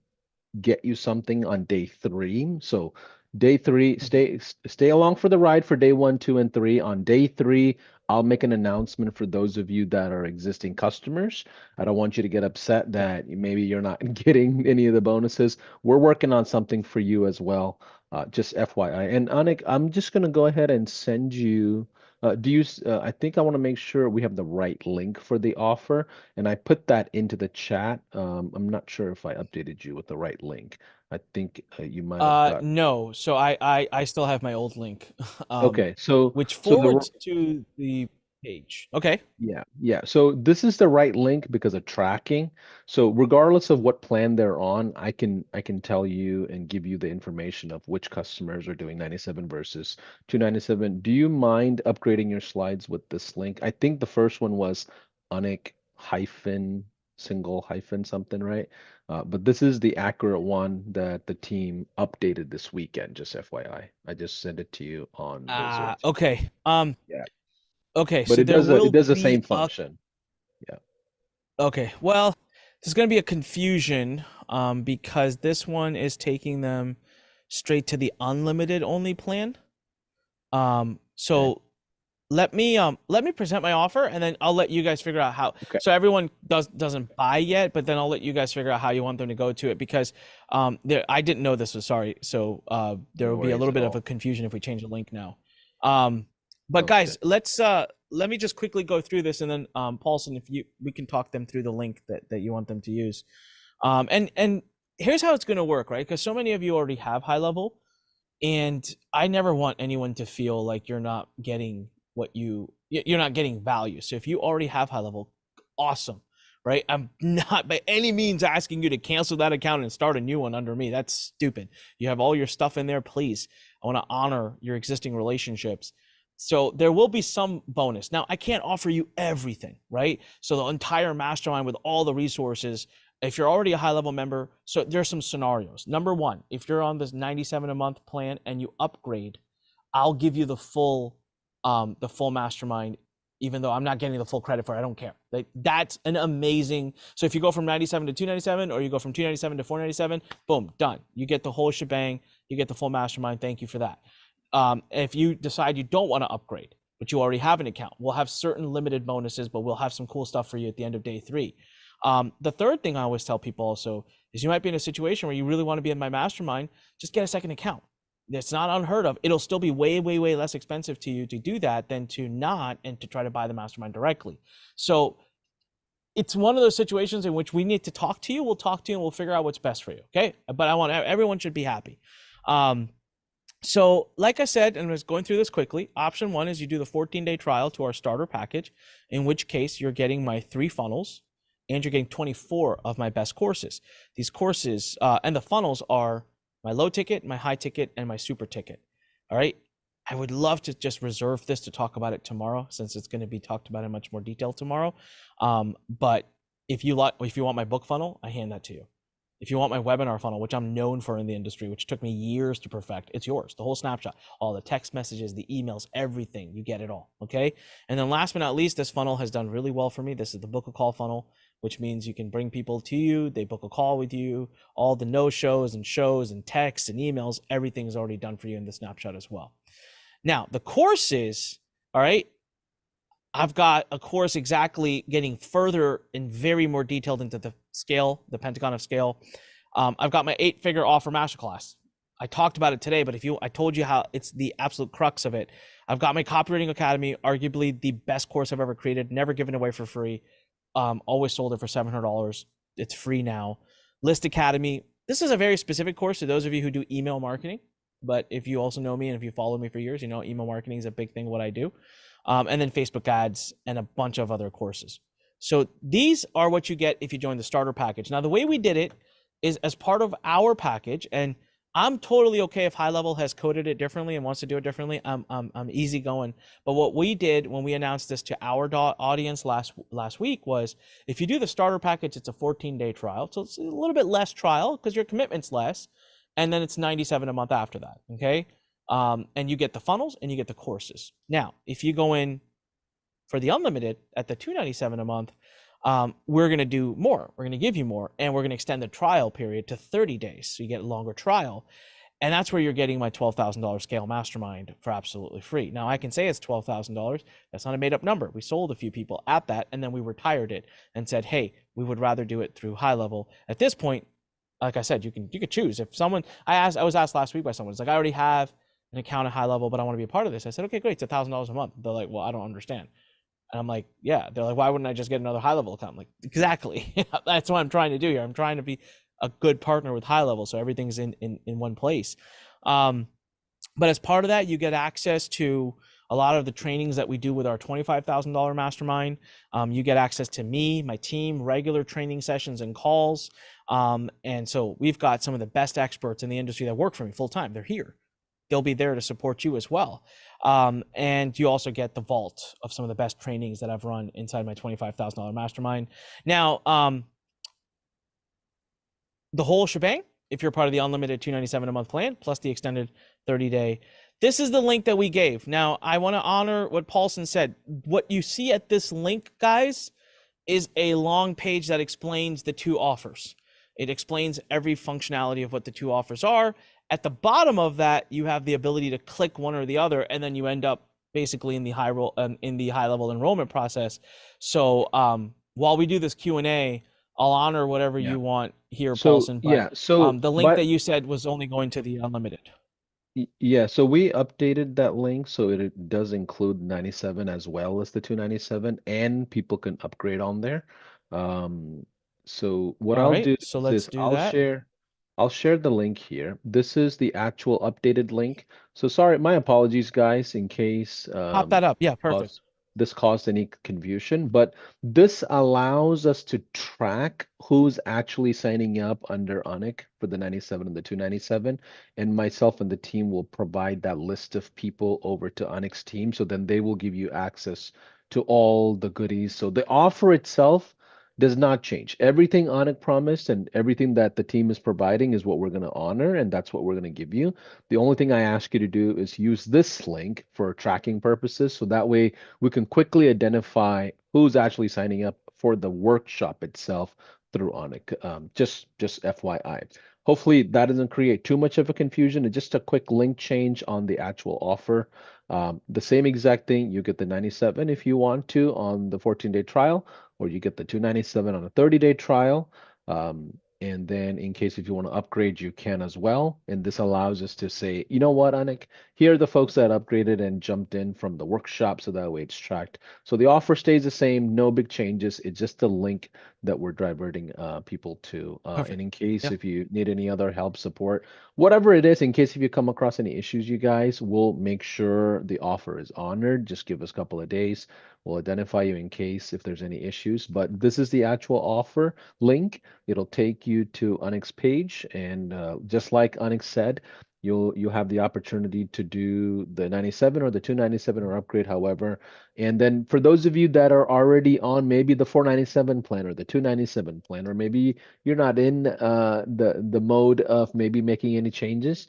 get you something on day three. So day three, Mhm. stay along for the ride for day one, two, and three. On day three, I'll make an announcement for those of you that are existing customers. I don't want you to get upset Yeah. that maybe you're not getting any of the bonuses. We're working on something for you as well. Just FYI. And Anik, I'm just gonna go ahead and send you. I think I want to make sure we have the right link for the offer. And I put that into the chat. I'm not sure if I updated you with the right link. I think you might have got. No. So I still have my old link, Okay, so which so the forwards to the page. Okay. Yeah, yeah. So this is the right link because of tracking. So regardless of what plan they're on, I can tell you and give you the information of which customers are doing 97 versus 297. Do you mind upgrading your slides with this link? I think the first one was Anik hyphen single hyphen something, right? But this is the accurate one that the team updated this weekend, just FYI. I just sent it to you on the Zoom chat. Okay. Yeah. Okay. But So there it will does the be same a function. Yeah. Okay, well, there's going to be a confusion because this one is taking them straight to the unlimited only plan. Okay. So let me present my offer, and then I'll let you guys figure out how. Okay. So everyone doesn't buy yet, but then I'll let you guys figure out how you want them to go to it because I didn't know this was sorry. So there No will be a worries little at bit of a all. confusion if we change the link now. Um, but Sounds guys, good. let me just quickly go through this, and then Paulson, if you we can talk them through the link that you want them to use. And here's how it's going to work, right? Because so many of you already have High Level, and I never want anyone to feel like you're not getting what you're not getting value. So if you already have High Level, awesome, right? I'm not by any means asking you to cancel that account and start a new one under me. That's stupid. You have all your stuff in there, please. I want to honor your existing relationships. So there will be some bonus. Now, I can't offer you everything, right? So the entire mastermind with all the resources, if you're already a High Level member, so there's some scenarios. Number one, if you're on this 97 a month plan and you upgrade, I'll give you the full mastermind, even though I'm not getting the full credit for it. I don't care. That's an amazing. So if you go from 97 to 297, or you go from 297 to 497, boom, done. You get the whole shebang. You get the full mastermind. Thank you for that. If you decide you don't want to upgrade, but you already have an account, we'll have certain limited bonuses, but we'll have some cool stuff for you at the end of day three. The third thing I always tell people also is you might be in a situation where you really want to be in my mastermind, just get a second account. It's not unheard of. It'll still be way, way, way less expensive to you to do that than to not and to try to buy the mastermind directly. So it's one of those situations in which we need to talk to you. We'll talk to you and we'll figure out what's best for you. Okay. But I want everyone should be happy. So like I said, and I was going through this quickly, option one is you do the 14-day trial to our starter package, in which case you're getting my 3 funnels and you're getting 24 of my best courses. These courses and the funnels are my low ticket, my high ticket, and my super ticket. All right. I would love to just reserve this to talk about it tomorrow, since it's going to be talked about in much more detail tomorrow. But if you want my book funnel, I hand that to you. If you want my webinar funnel, which I'm known for in the industry, which took me years to perfect, it's yours. The whole snapshot, all the text messages, the emails, everything. You get it all. Okay. And then last but not least, this funnel has done really well for me. This is the book a call funnel, which means you can bring people to you. They book a call with you. All the no shows and texts and emails, everything is already done for you in the snapshot as well. Now, the courses, all right, I've got a course exactly getting further and very more detailed into the scale, the pentagon of scale. I've got my 8-figure offer masterclass. I talked about it today, but I told you how it's the absolute crux of it. I've got my copywriting academy, arguably the best course I've ever created, never given away for free. Always sold it for $700. It's free now. List Academy. This is a very specific course to those of you who do email marketing. But if you also know me and if you follow me for years, you know email marketing is a big thing, what I do. And then Facebook ads and a bunch of other courses. So these are what you get if you join the starter package. Now, the way we did it is as part of our package, and I'm totally okay if High Level has coded it differently and wants to do it differently. I'm easy going. But what we did when we announced this to our audience last week was, if you do the starter package, it's a 14-day trial. So it's a little bit less trial because your commitment's less. And then it's $97 a month after that. Okay. And you get the funnels and you get the courses. Now, if you go in for the unlimited at the $297 a month, we're going to do more. We're going to give you more, and we're going to extend the trial period to 30 days. So you get a longer trial. And that's where you're getting my $12,000 scale mastermind for absolutely free. Now, I can say it's $12,000. That's not a made up number. We sold a few people at that, and then we retired it and said, hey, we would rather do it through High Level. At this point, like I said, you could choose. If someone, I was asked last week by someone, it's like, I already have an account at High Level, but I want to be a part of this. I said, okay, great. It's $1,000 a month. They're like, well, I don't understand. And I'm like, yeah. They're like, why wouldn't I just get another High Level account? I'm like, exactly. That's what I'm trying to do here. I'm trying to be a good partner with High Level, so everything's in one place. But as part of that, you get access to a lot of the trainings that we do with our $25,000 mastermind. You get access to me, my team, regular training sessions and calls. And so we've got some of the best experts in the industry that work for me full time. They're here. They'll be there to support you as well. And you also get the vault of some of the best trainings that I've run inside my $25,000 mastermind. Now, the whole shebang, if you're part of the unlimited $297 a month plan, plus the extended 30-day, this is the link that we gave. Now, I want to honor what Paulson said. What you see at this link, guys, is a long page that explains the two offers. It explains every functionality of what the two offers are. At the bottom of that, you have the ability to click one or the other, and then you end up basically in the high level enrollment process. So while we do this Q&A, I'll honor whatever Yeah. you want here, So Paulson. But yeah, so the link that but you said was only going to the unlimited. Yeah, so we updated that link so it does include 97 as well as the 297, and people can upgrade on there. Um, so what All I'll right, do so is let's this, do that. I'll share the link here. This is the actual updated link. So sorry, my apologies, guys, in case Pop that up. Yeah, perfect. caused this caused any confusion, but this allows us to track who's actually signing up under Anik for the 97 and the 297, and myself and the team will provide that list of people over to Anik's team, so then they will give you access to all the goodies. So the offer itself does not change. Everything Anik promised and everything that the team is providing is what we're going to honor, and that's what we're going to give you. The only thing I ask you to do is use this link for tracking purposes, so that way we can quickly identify who's actually signing up for the workshop itself through Anik. Just FYI. Hopefully that doesn't create too much of a confusion. It's just a quick link change on the actual offer. The same exact thing, you get the 97 if you want to on the 14-day trial, or you get the 297 on a 30-day trial. And then in case if you want to upgrade, you can as well. And this allows us to say, you know what, Anik, here are the folks that upgraded and jumped in from the workshop, so that way it's tracked. So the offer stays the same, no big changes. It's just a link that we're diverting people to. And Perfect. in case Yep. if you need any other help, support, whatever it is, in case if you come across any issues, you guys, we'll make sure the offer is honored. Just give us a couple of days. We'll identify you in case if there's any issues. But this is the actual offer link. It'll take you to Onyx page, and just like Onyx said, you'll have the opportunity to do the 97 or the 297 or upgrade, however. And then for those of you that are already on maybe the 497 plan or the 297 plan, or maybe you're not in the mode of maybe making any changes,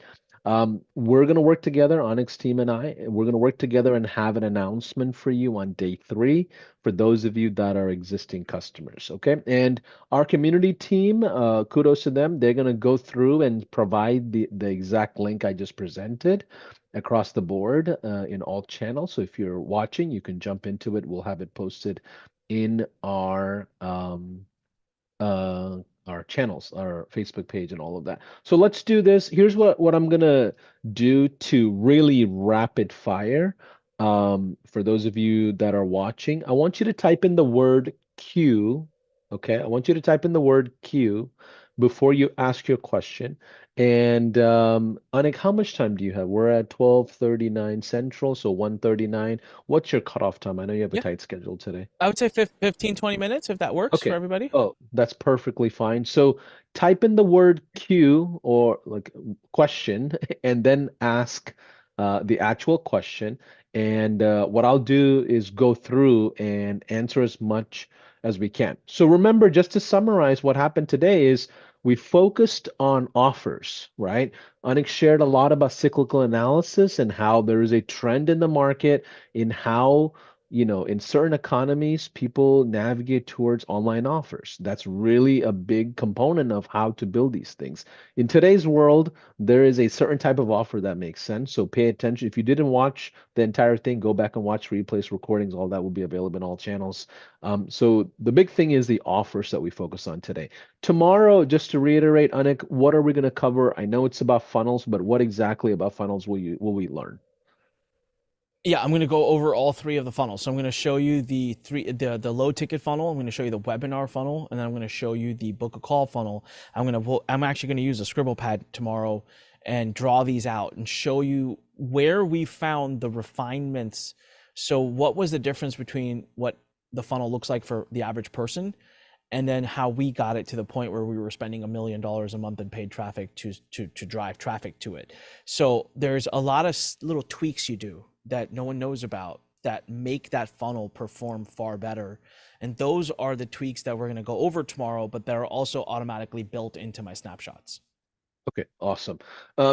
we're going to work together, Onyx team and I. We're going to work together and have an announcement for you on day 3 for those of you that are existing customers. Okay. And our community team, kudos to them. They're going to go through and provide the exact link I just presented across the board in all channels. So if you're watching, you can jump into it. We'll have it posted in uh, our channels, our Facebook page, and all of that. So let's do this. Here's what I'm gonna do to really rapid fire. For those of you that are watching, I want you to type in the word Q. Okay, I want you to type in the word Q before you ask your question. And Anik, how much time do you have? We're at 12:39 Central, so 1:39. What's your cutoff time? I know you have a Yeah, tight schedule today. I would say 15, 20 minutes if that works for Okay. everybody. Oh, that's perfectly fine. So type in the word Q or like question and then ask the actual question. And what I'll do is go through and answer as much as we can. So remember, just to summarize, what happened today is we focused on offers, right? Onyx shared a lot about cyclical analysis and how there is a trend in the market in how in certain economies, people navigate towards online offers. That's really a big component of how to build these things. In today's world, there is a certain type of offer that makes sense. So pay attention. If you didn't watch the entire thing, go back and watch replays, recordings. All that will be available in all channels. So the big thing is the offers that we focus on today. Tomorrow, just to reiterate, Anik, what are we going to cover? I know it's about funnels, but what exactly about funnels will we learn? Yeah, I'm going to go over all three of the funnels. So I'm going to show you the low ticket funnel. I'm going to show you the webinar funnel, and then I'm going to show you the book a call funnel. I'm actually going to use a scribble pad tomorrow and draw these out and show you where we found the refinements. So what was the difference between what the funnel looks like for the average person and then how we got it to the point where we were spending $1 million a month in paid traffic to drive traffic to it. So there's a lot of little tweaks you do that no one knows about that make that funnel perform far better. And those are the tweaks that we're going to go over tomorrow, but they're also automatically built into my snapshots. Okay, awesome.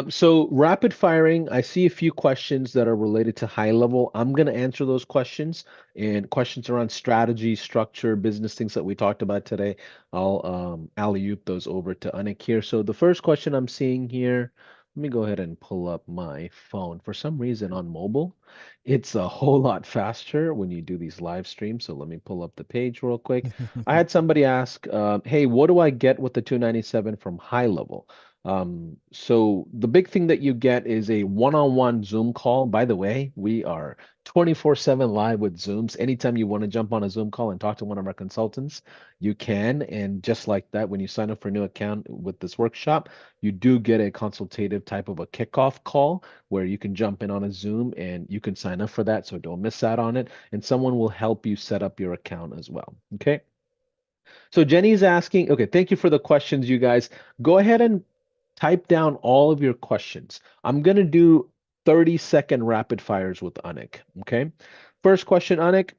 So rapid firing, I see a few questions that are related to high level. I'm going to answer those questions and questions around strategy, structure, business things that we talked about today. I'll alley-oop those over to Anik here. So the first question I'm seeing here, let me go ahead and pull up my phone. For some reason on mobile, it's a whole lot faster when you do these live streams. So let me pull up the page real quick. I had somebody ask, hey, what do I get with the 297 from high level? So the big thing that you get is a one-on-one Zoom call. By the way, we are 24/7 live with Zooms. Anytime you want to jump on a Zoom call and talk to one of our consultants, you can. And just like that, when you sign up for a new account with this workshop, you do get a consultative type of a kickoff call where you can jump in on a Zoom and you can sign up for that. So don't miss out on it. And someone will help you set up your account as well. Okay. So Jenny's asking, okay, thank you for the questions, you guys. Go ahead and type down all of your questions. I'm going to do 30-second rapid fires with Anik. Okay. First question, Anik.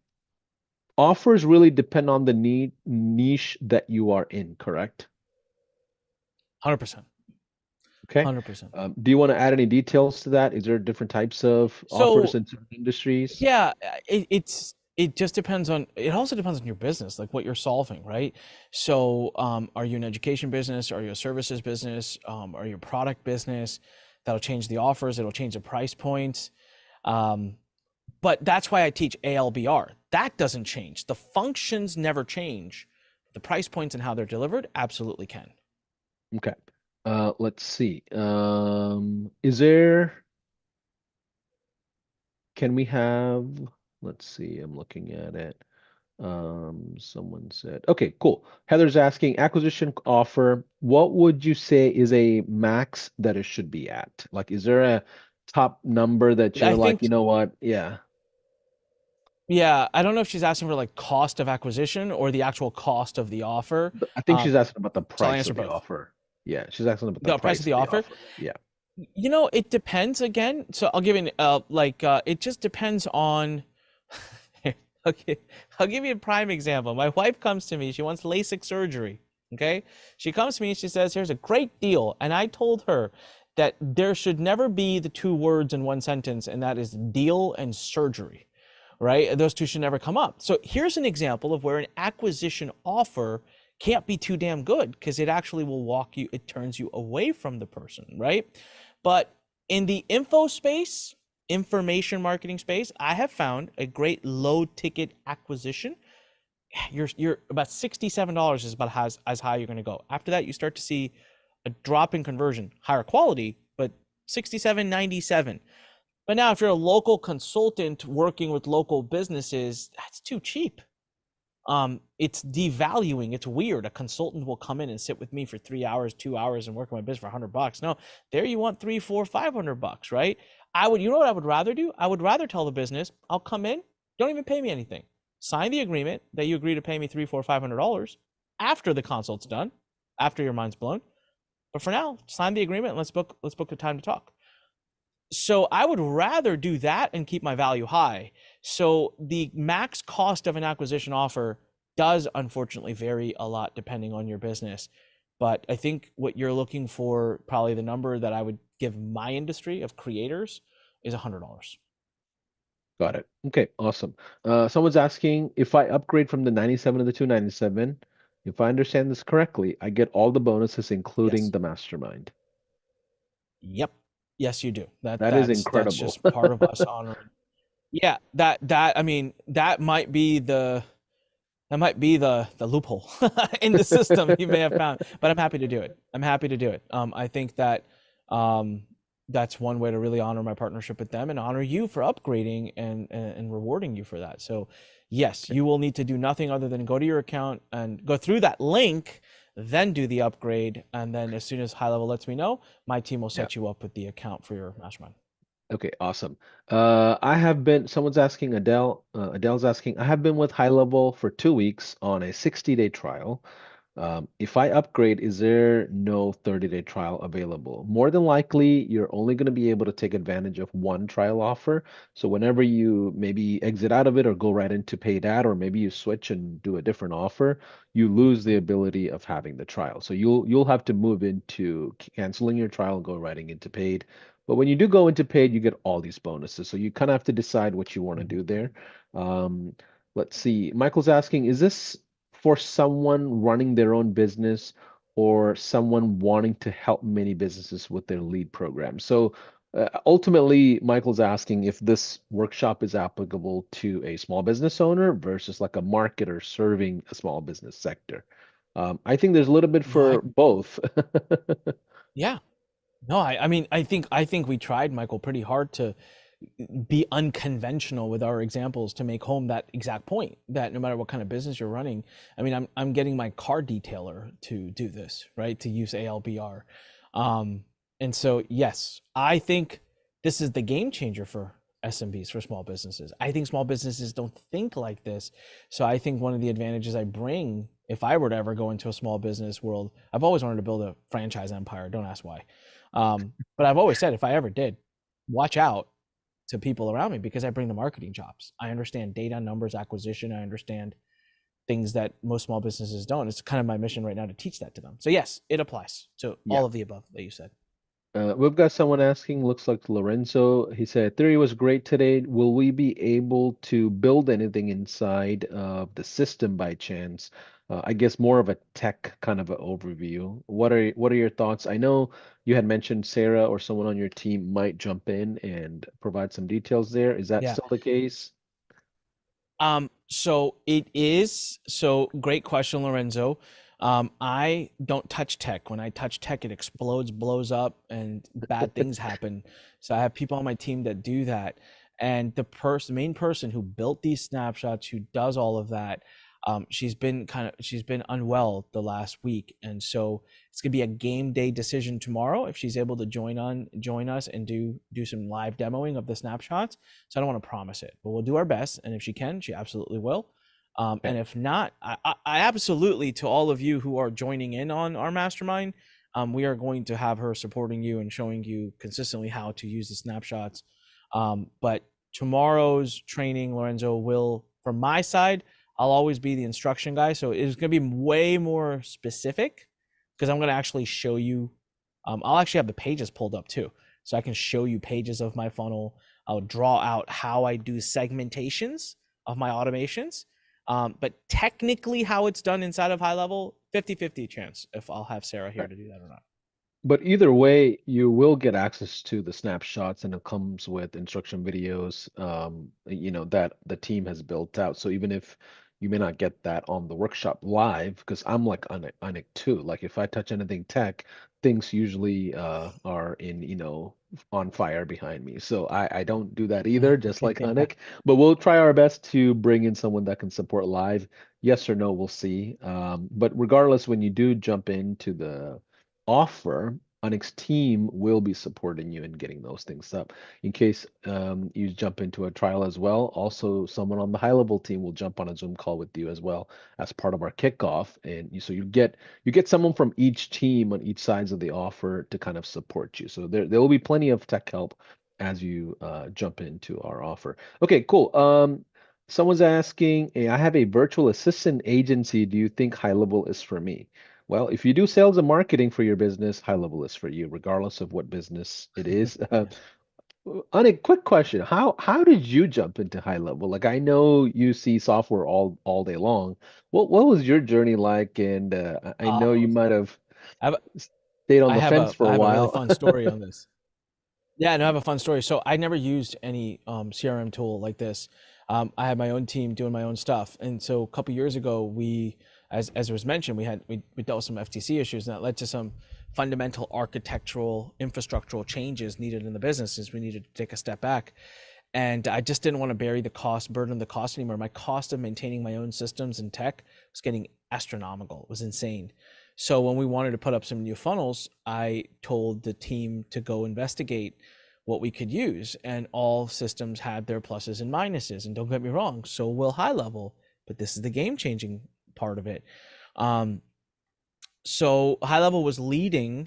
Offers really depend on the niche that you are in, correct? 100%. Okay. 100%. Do you want to add any details to that? Is there different types of offers So in certain industries? yeah, it just depends on it also depends on your business, like what you're solving, right? So are you an education business? Are you a services business? Are you a product business? That'll change the offers, it'll change the price points. Um, but that's why I teach ALBR. That doesn't change. The functions never change. The price points and how they're delivered absolutely can. Okay. Let's see. Is there Can we have, let's see, I'm looking at it. Someone said, okay, cool. Heather's asking acquisition offer. What would you say is a max that it should be at? Like, is there a top number that I you're like, you think know what? Yeah. Yeah, I don't know if she's asking for like cost of acquisition or the actual cost of the offer. I think Um, she's asking about the so I'll price answer of the both. offer. Yeah, she's asking about the The price of price the of the offer. offer. Yeah. It depends again. So I'll give you it just depends on. Okay, I'll give you a prime example. My wife comes to me. She wants LASIK surgery. Okay, she comes to me and she says, "Here's a great deal," and I told her that there should never be the two words in one sentence, and that is deal and surgery, right? Those two should never come up. So here's an example of where an acquisition offer can't be too damn good because it actually will it turns you away from the person, right? But in the info space, information marketing space, I have found a great low ticket acquisition. You're about $67 is about as high you're going to go. After that, you start to see a drop in conversion, higher quality, but 67, 97. But now, if you're a local consultant working with local businesses, that's too cheap. It's devaluing. It's weird. A consultant will come in and sit with me for 3 hours, 2 hours, and work on my business for $100. No, there you want three, four, $500, right? You know what I would rather do? I would rather tell the business, I'll come in, don't even pay me anything. Sign the agreement that you agree to pay me three, four, $500 after the consult's done, after your mind's blown. But for now, sign the agreement and let's book a time to talk. So I would rather do that and keep my value high. So the max cost of an acquisition offer does unfortunately vary a lot depending on your business. But I think what you're looking for, probably the number that I would give my industry of creators, is $100. Got it. Okay, awesome. Someone's asking if I upgrade from the 97 to the 297, if I understand this correctly, I get all the bonuses, including Yes. the mastermind. Yep. Yes, you do. That is That's incredible. just part of us honoring. Yeah, I mean, that might be the loophole in the system you may have found, but I'm happy to do it. I'm happy to do it. I think that um, that's one way to really honor my partnership with them and honor you for upgrading and rewarding you for that. So yes, Okay. you will need to do nothing other than go to your account and go through that link, then do the upgrade, and then as soon as high level lets me know, my team will Yeah. set you up with the account for your mastermind. Okay, awesome. Someone's asking Adele's asking, I have been with High Level for 2 weeks on a 60-day trial. If I upgrade, is there no 30-day trial available? More than likely, you're only going to be able to take advantage of one trial offer. So whenever you maybe exit out of it or go right into paid ad, or maybe you switch and do a different offer, you lose the ability of having the trial. So you'll have to move into canceling your trial and go right into paid. But when you do go into paid, you get all these bonuses. So you kind of have to decide what you want to do there. Um, let's see. Michael's asking, is this for someone running their own business or someone wanting to help many businesses with their lead program? So ultimately, Michael's asking if this workshop is applicable to a small business owner versus like a marketer serving a small business sector. I think there's a little bit No, for both. yeah. No, I think we tried, Michael, pretty hard to be unconventional with our examples to make home that exact point that no matter what kind of business you're running, I mean, I'm getting my car detailer to do this, right? To use ALBR. Um, and so yes, I think this is the game changer for SMBs, for small businesses. I think small businesses don't think like this. So I think one of the advantages I bring if I were to ever go into a small business world, I've always wanted to build a franchise empire. Don't ask why. But I've always said if I ever did, watch out to people around me because I bring the marketing chops. I understand data, numbers, acquisition. I understand things that most small businesses don't. It's kind of my mission right now to teach that to them. So yes, it applies to Yeah. all of the above that you said. We've got someone asking, looks like Lorenzo. He said, Theory was great today. Will we be able to build anything inside of the system by chance? I guess more of a tech kind of an overview. What are your thoughts? I know you had mentioned Sarah or someone on your team might jump in and provide some details there. Is that Yeah. still the case? So it is. So great question, Lorenzo. I don't touch tech. When I touch tech, it explodes, blows up, and bad things happen. So I have people on my team that do that. And main person who built these snapshots, who does all of that, she's been unwell the last week, and so it's gonna be a game day decision tomorrow if she's able to join us and do some live demoing of the snapshots. So I don't want to promise it, but we'll do our best. And if she can, she absolutely will. And Okay. if not, I absolutely, to all of you who are joining in on our mastermind, We are going to have her supporting you and showing you consistently how to use the snapshots. But tomorrow's training, Lorenzo, will, from my side, I'll always be the instruction guy. So it's going to be way more specific because I'm going to actually show you. I'll actually have the pages pulled up too. So I can show you pages of my funnel. I'll draw out how I do segmentations of my automations. But technically, how it's done inside of high level, 50-50 chance if I'll have Sarah here to do that or not. But either way, you will get access to the snapshots, and it comes with instruction videos, that the team has built out. So even if you may not get that on the workshop live, because I'm like Anik too. Like if I touch anything tech, things usually are on fire behind me. So I don't do that either, just like Anik. But we'll try our best to bring in someone that can support live. Yes or no, we'll see. But regardless, when you do jump into the offer, Onyx team will be supporting you in getting those things up. In case you jump into a trial as well, also someone on the high level team will jump on a Zoom call with you as well as part of our kickoff. And so you get someone from each team on each sides of the offer to kind of support you. So there will be plenty of tech help as you jump into our offer. Okay, cool. Someone's asking, hey, I have a virtual assistant agency. Do you think high level is for me? Well, if you do sales and marketing for your business, high level is for you, regardless of what business it is. Yeah. Anik, quick question. How did you jump into high level? Like I know you see software all day long. What was your journey like? And I know you Oh, might have I have, stayed on I the have fence a for I a have a really while. fun story on this. Yeah, no, I have a fun story. So I never used any CRM tool like this. I had my own team doing my own stuff, and so a couple years ago, as it was mentioned, we dealt with some FTC issues, and that led to some fundamental architectural, infrastructural changes needed in the business. As we needed to take a step back, and I just didn't want to burden the cost anymore. My cost of maintaining my own systems and tech was getting astronomical. It was insane. So when we wanted to put up some new funnels, I told the team to go investigate what we could use. And all systems had their pluses and minuses. And don't get me wrong, so will high level, but this is the game changing part of it. Um, so high level was leading,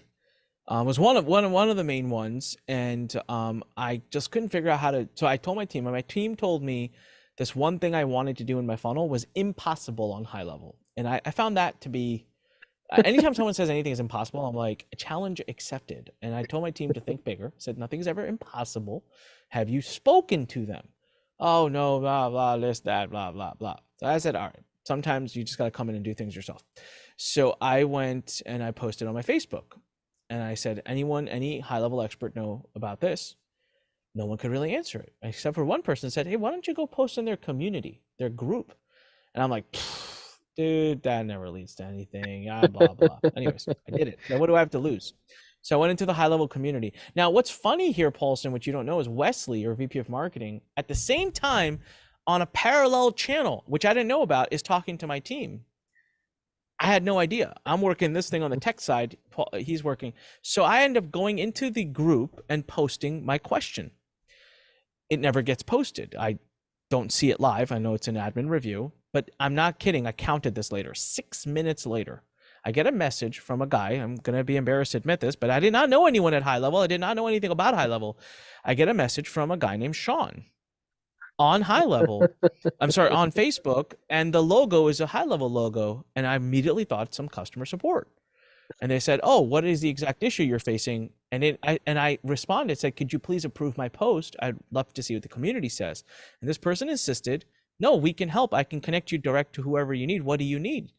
was one of the main ones, and I just couldn't figure out how to. So I told my team, and my team told me this one thing I wanted to do in my funnel was impossible on high level, and I found that to be. Anytime someone says anything is impossible, I'm like, challenge accepted. And I told my team to think bigger. Said nothing's ever impossible. Have you spoken to them? Oh no, blah blah, this that, blah blah blah. So I said, all right. Sometimes you just got to come in and do things yourself. So I went and I posted on my Facebook, and I said, any high level expert know about this? No one could really answer it, except for one person said, hey, why don't you go post in their community, their group? And I'm like, dude, that never leads to anything. Blah blah. Anyways, I did it. So what do I have to lose? So I went into the high level community. Now, what's funny here, Paulson, which you don't know, is Wesley, your VP of marketing, at the same time on a parallel channel, which I didn't know about, is talking to my team. I had no idea. I'm working this thing on the tech side. He's working. So I end up going into the group and posting my question. It never gets posted. I don't see it live. I know it's an admin review, but I'm not kidding. I counted this later. 6 minutes later, I get a message from a guy. I'm going to be embarrassed to admit this, but I did not know anyone at high level. I did not know anything about high level. I get a message from a guy named Sean on high level. I'm sorry, on Facebook, and the logo is a high level logo. And I immediately thought some customer support. And they said, oh, what is the exact issue you're facing? And I responded, said, could you please approve my post? I'd love to see what the community says. And this person insisted, no, we can help. I can connect you direct to whoever you need. What do you need?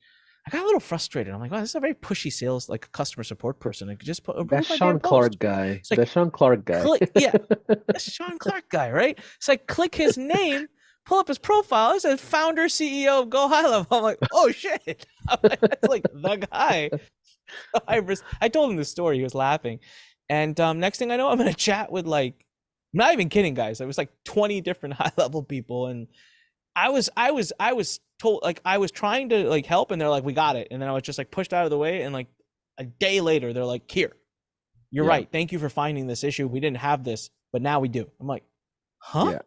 I got a little frustrated. I'm like, wow, this is a very pushy sales, like a customer support person. I could just That approve my damn Sean post. Clark guy. It's like, That Sean Clark guy. click, yeah, that's Sean Clark guy, right? So I click his name, pull up his profile. It says founder, CEO of Go High Level. I'm like, oh shit. I'm like, that's like the guy. I told him the story. He was laughing. And next thing I know, I'm in a chat with like, I'm not even kidding, guys. It was like 20 different high level people. And I was told, like, I was trying to like help, and they're like, we got it. And then I was just like pushed out of the way. And like a day later, they're like, here, you're Yeah, right. Thank you for finding this issue. We didn't have this, but now we do. I'm like, huh? yeah,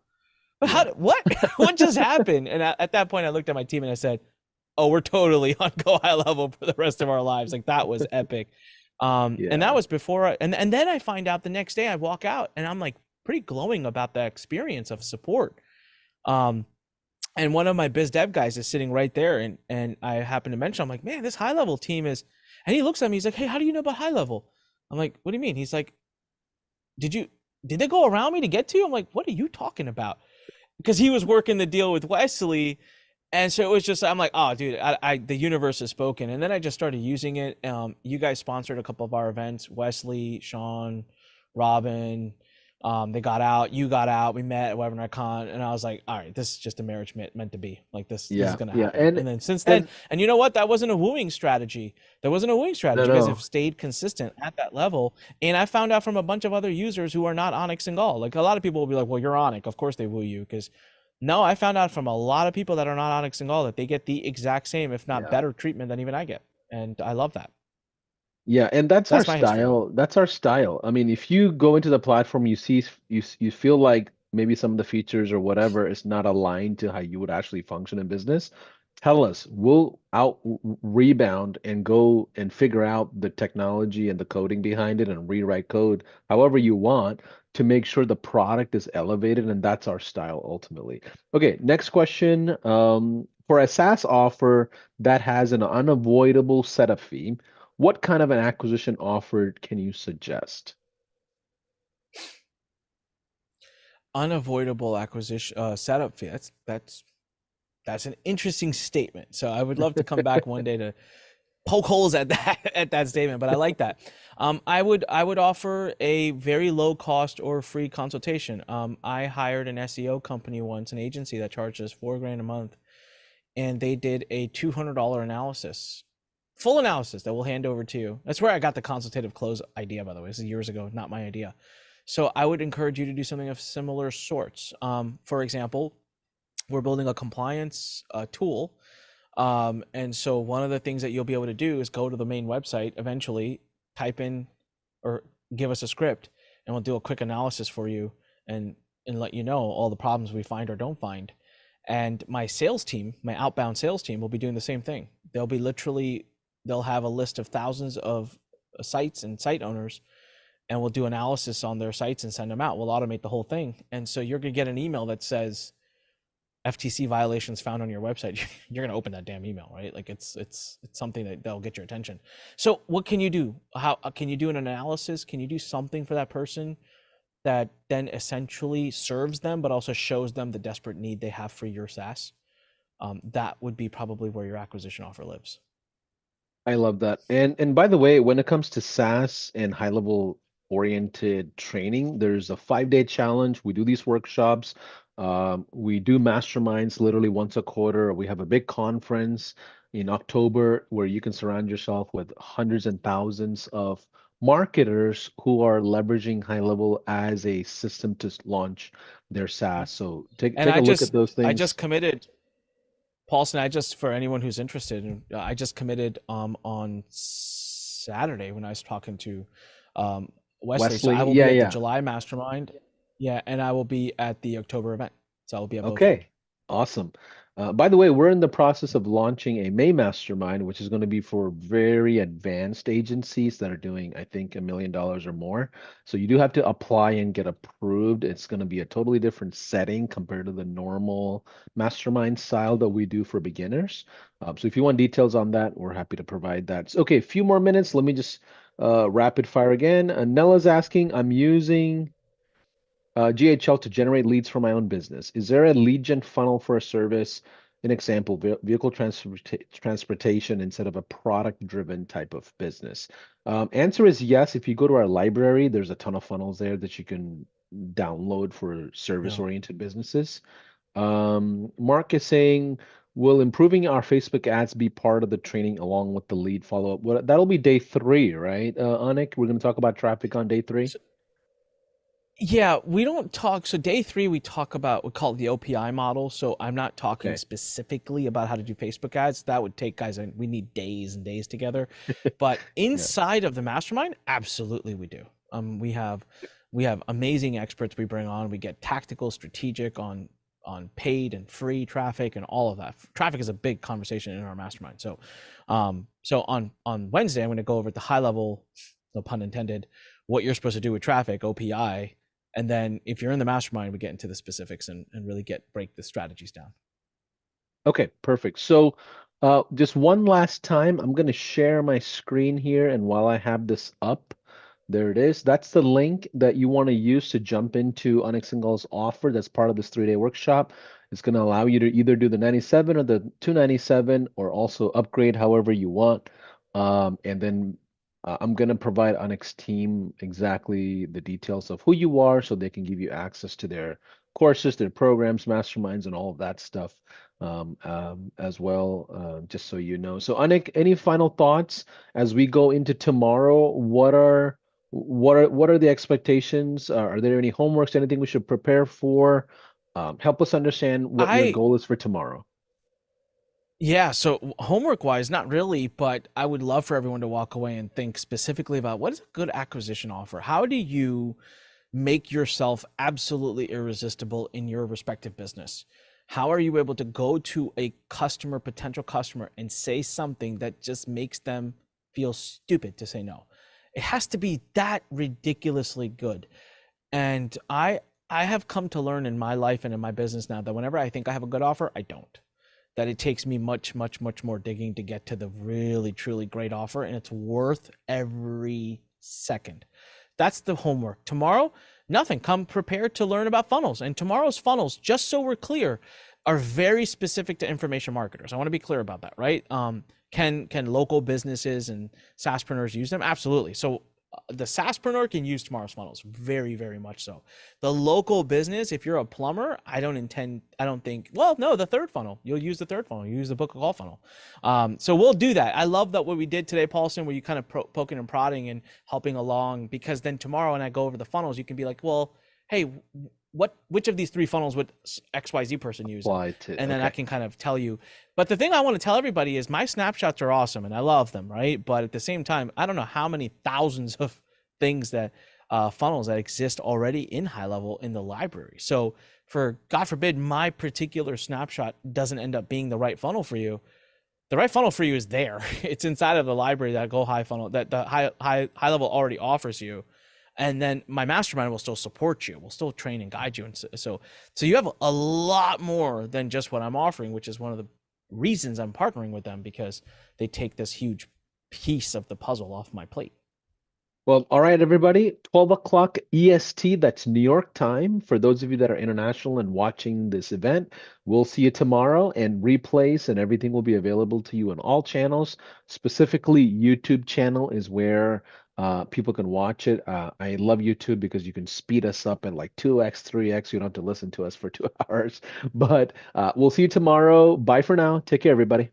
But yeah. what? What just happened? And at that point, I looked at my team and I said, oh, we're totally on Go High Level for the rest of our lives. Like that was epic. And that Yeah. was before and then I find out the next day I walk out and I'm like pretty glowing about the experience of support. Um, and one of my biz dev guys is sitting right there, and I happen to mention, I'm like, man, this high level team is, and he looks at me, he's like, hey, how do you know about high level? I'm like, what do you mean? He's like, did you did they go around me to get to you? I'm like, what are you talking about? Because he was working the deal with Wesley, and so it was just I'm like, oh, dude, the universe has spoken, and then I just started using it. You guys sponsored a couple of our events, Wesley, Sean, Robin. They got out, you got out, we met at Webinar Con, and I was like, all right, this is just a marriage meant to be. Like this is Yeah. gonna Yeah. happen. And then since then, And and you know what? That wasn't a wooing strategy. That wasn't a wooing no, strategy. You guys have no. stayed consistent at that level. And I found out from a bunch of other users who are not Anik Singal. Like a lot of people will be like, well, you're Anik. Of course they woo you because no, I found out from a lot of people that are not Onyx and Gall that they get the exact same, if not Yeah. better, treatment than even I get, and I love that. Yeah, and that's our That's my history. style. That's our style. I mean, if you go into the platform, you see you feel like maybe some of the features or whatever is not aligned to how you would actually function in business, tell us. We'll out rebound and go and figure out the technology and the coding behind it and rewrite code however you want to make sure the product is elevated, and that's our style ultimately. Okay, next question. For a SaaS offer that has an unavoidable setup fee, what kind of an acquisition offer can you suggest? Unavoidable acquisition setup fee. That's an interesting statement. So I would love to come back one day to poke holes at that at that statement, but I like that. I would offer a very low cost or free consultation. I hired an SEO company once, an agency that charges 4 grand a month, and they did a $200 analysis, full analysis that we'll hand over to you. That's where I got the consultative close idea, by the way. This is years ago, not my idea. So I would encourage you to do something of similar sorts. For example, we're building a compliance tool. And so one of the things that you'll be able to do is go to the main website eventually, type in or give us a script, and we'll do a quick analysis for you and let you know all the problems we find or don't find. And my sales team, my outbound sales team, will be doing the same thing. They'll have a list of thousands of sites and site owners, and we'll do analysis on their sites and send them out. We'll automate the whole thing. And so you're gonna get an email that says FTC violations found on your website. You're gonna open that damn email, right? Like it's something that'll get your attention. So what can you do? How can you do an analysis? Can you do something for that person that then essentially serves them, but also shows them the desperate need they have for your SaaS? That would be probably where your acquisition offer lives. I love that. And by the way, when it comes to SaaS and high level oriented training, there's a 5-day challenge. We do these workshops. We do masterminds literally once a quarter. We have a big conference in October where you can surround yourself with hundreds and thousands of marketers who are leveraging high level as a system to launch their SaaS. So take And take a look at those I just things. committed, Paulson. I just for anyone who's interested, I just committed on Saturday when I was talking to Wesley. So Wesley, I will yeah, be at the yeah. July mastermind, yeah, and I will be at the October event. So I will be at both of them. Okay, awesome. By the way, we're in the process of launching a May Mastermind, which is going to be for very advanced agencies that are doing, I think, $1 million or more. So you do have to apply and get approved. It's going to be a totally different setting compared to the normal mastermind style that we do for beginners. So if you want details on that, we're happy to provide that. So, okay, a few more minutes. Let me just rapid fire again. Nella's asking, I'm using GHL to generate leads for my own business. Is there a lead gen funnel for a service? An example, vehicle transportation instead of a product-driven type of business. Answer is yes. If you go to our library, there's a ton of funnels there that you can download for Yeah. service-oriented businesses. Mark is saying, will improving our Facebook ads be part of the training along with the lead follow-up? Well, that'll be day three, right? Anik, we're going to talk about traffic on day three. So, yeah, we don't talk. So day three, we talk about we call it the OPI model. So I'm not talking Okay. specifically about how to do Facebook ads. That would take guys. We need days and days together. But Yeah. inside of the mastermind, absolutely we do. We have amazing experts we bring on. We get tactical, strategic on on paid and free traffic and all of that. Traffic is a big conversation in our mastermind. So, so on Wednesday, I'm going to go over the high level, no pun intended, what you're supposed to do with traffic, OPI, and then if you're in the mastermind, we get into the specifics and really break the strategies down. Okay, perfect. So, just one last time, I'm going to share my screen here, and while I have this up, there it is. That's the link that you want to use to jump into Anik Singal's offer. That's part of this 3-day workshop. It's going to allow you to either do the 97 or the 297, or also upgrade however you want. And then I'm going to provide Anik's team exactly the details of who you are, so they can give you access to their courses, their programs, masterminds, and all of that stuff as well, just so you know. So, Anik, any final thoughts as we go into tomorrow? What are the expectations? Are there any homeworks, anything we should prepare for? Help us understand what your I goal is for tomorrow. Yeah, so homework wise, not really, but I would love for everyone to walk away and think specifically about what is a good acquisition offer? How do you make yourself absolutely irresistible in your respective business? How are you able to go to a customer, potential customer, and say something that just makes them feel stupid to say no? It has to be that ridiculously good. And I have come to learn in my life and in my business now that whenever I think I have a good offer, I don't. That it takes me much more digging to get to the really truly great offer, and it's worth every second. That's the homework. Tomorrow, nothing. Come prepared to learn about funnels. And tomorrow's funnels, just so we're clear, are very specific to information marketers. I want to be clear about that, right? Can local businesses and SaaSpreneurs use them? Absolutely. So the SaaSpreneur can use tomorrow's funnels, very much so. The local business, if you're a plumber, I don't think, well, no, the third funnel, you'll use the third funnel, you use the book a call funnel. So we'll do that. I love that what we did today, Paulson, where you kind of poking and prodding and helping along, because then tomorrow when I go over the funnels, you can be like, well, hey, which of these three funnels would XYZ person use? And then I Okay. can kind of tell you. But the thing I want to tell everybody is my snapshots are awesome and I love them, right? But at the same time, I don't know how many thousands of things that funnels that exist already in high level in the library. So for God forbid my particular snapshot doesn't end up being the right funnel for you, the right funnel for you is there. It's inside of the library that Go High funnel that the high level already offers you. And then my mastermind will still support you. We'll still train and guide you. And so you have a lot more than just what I'm offering, which is one of the reasons I'm partnering with them, because they take this huge piece of the puzzle off my plate. Well, all right, everybody. 12 o'clock EST, that's New York time. For those of you that are international and watching this event, we'll see you tomorrow, and replays and everything will be available to you on all channels. Specifically, YouTube channel is where people can watch it. I love YouTube because you can speed us up at like 2x, 3x. You don't have to listen to us for 2 hours. But we'll see you tomorrow. Bye for now. Take care, everybody.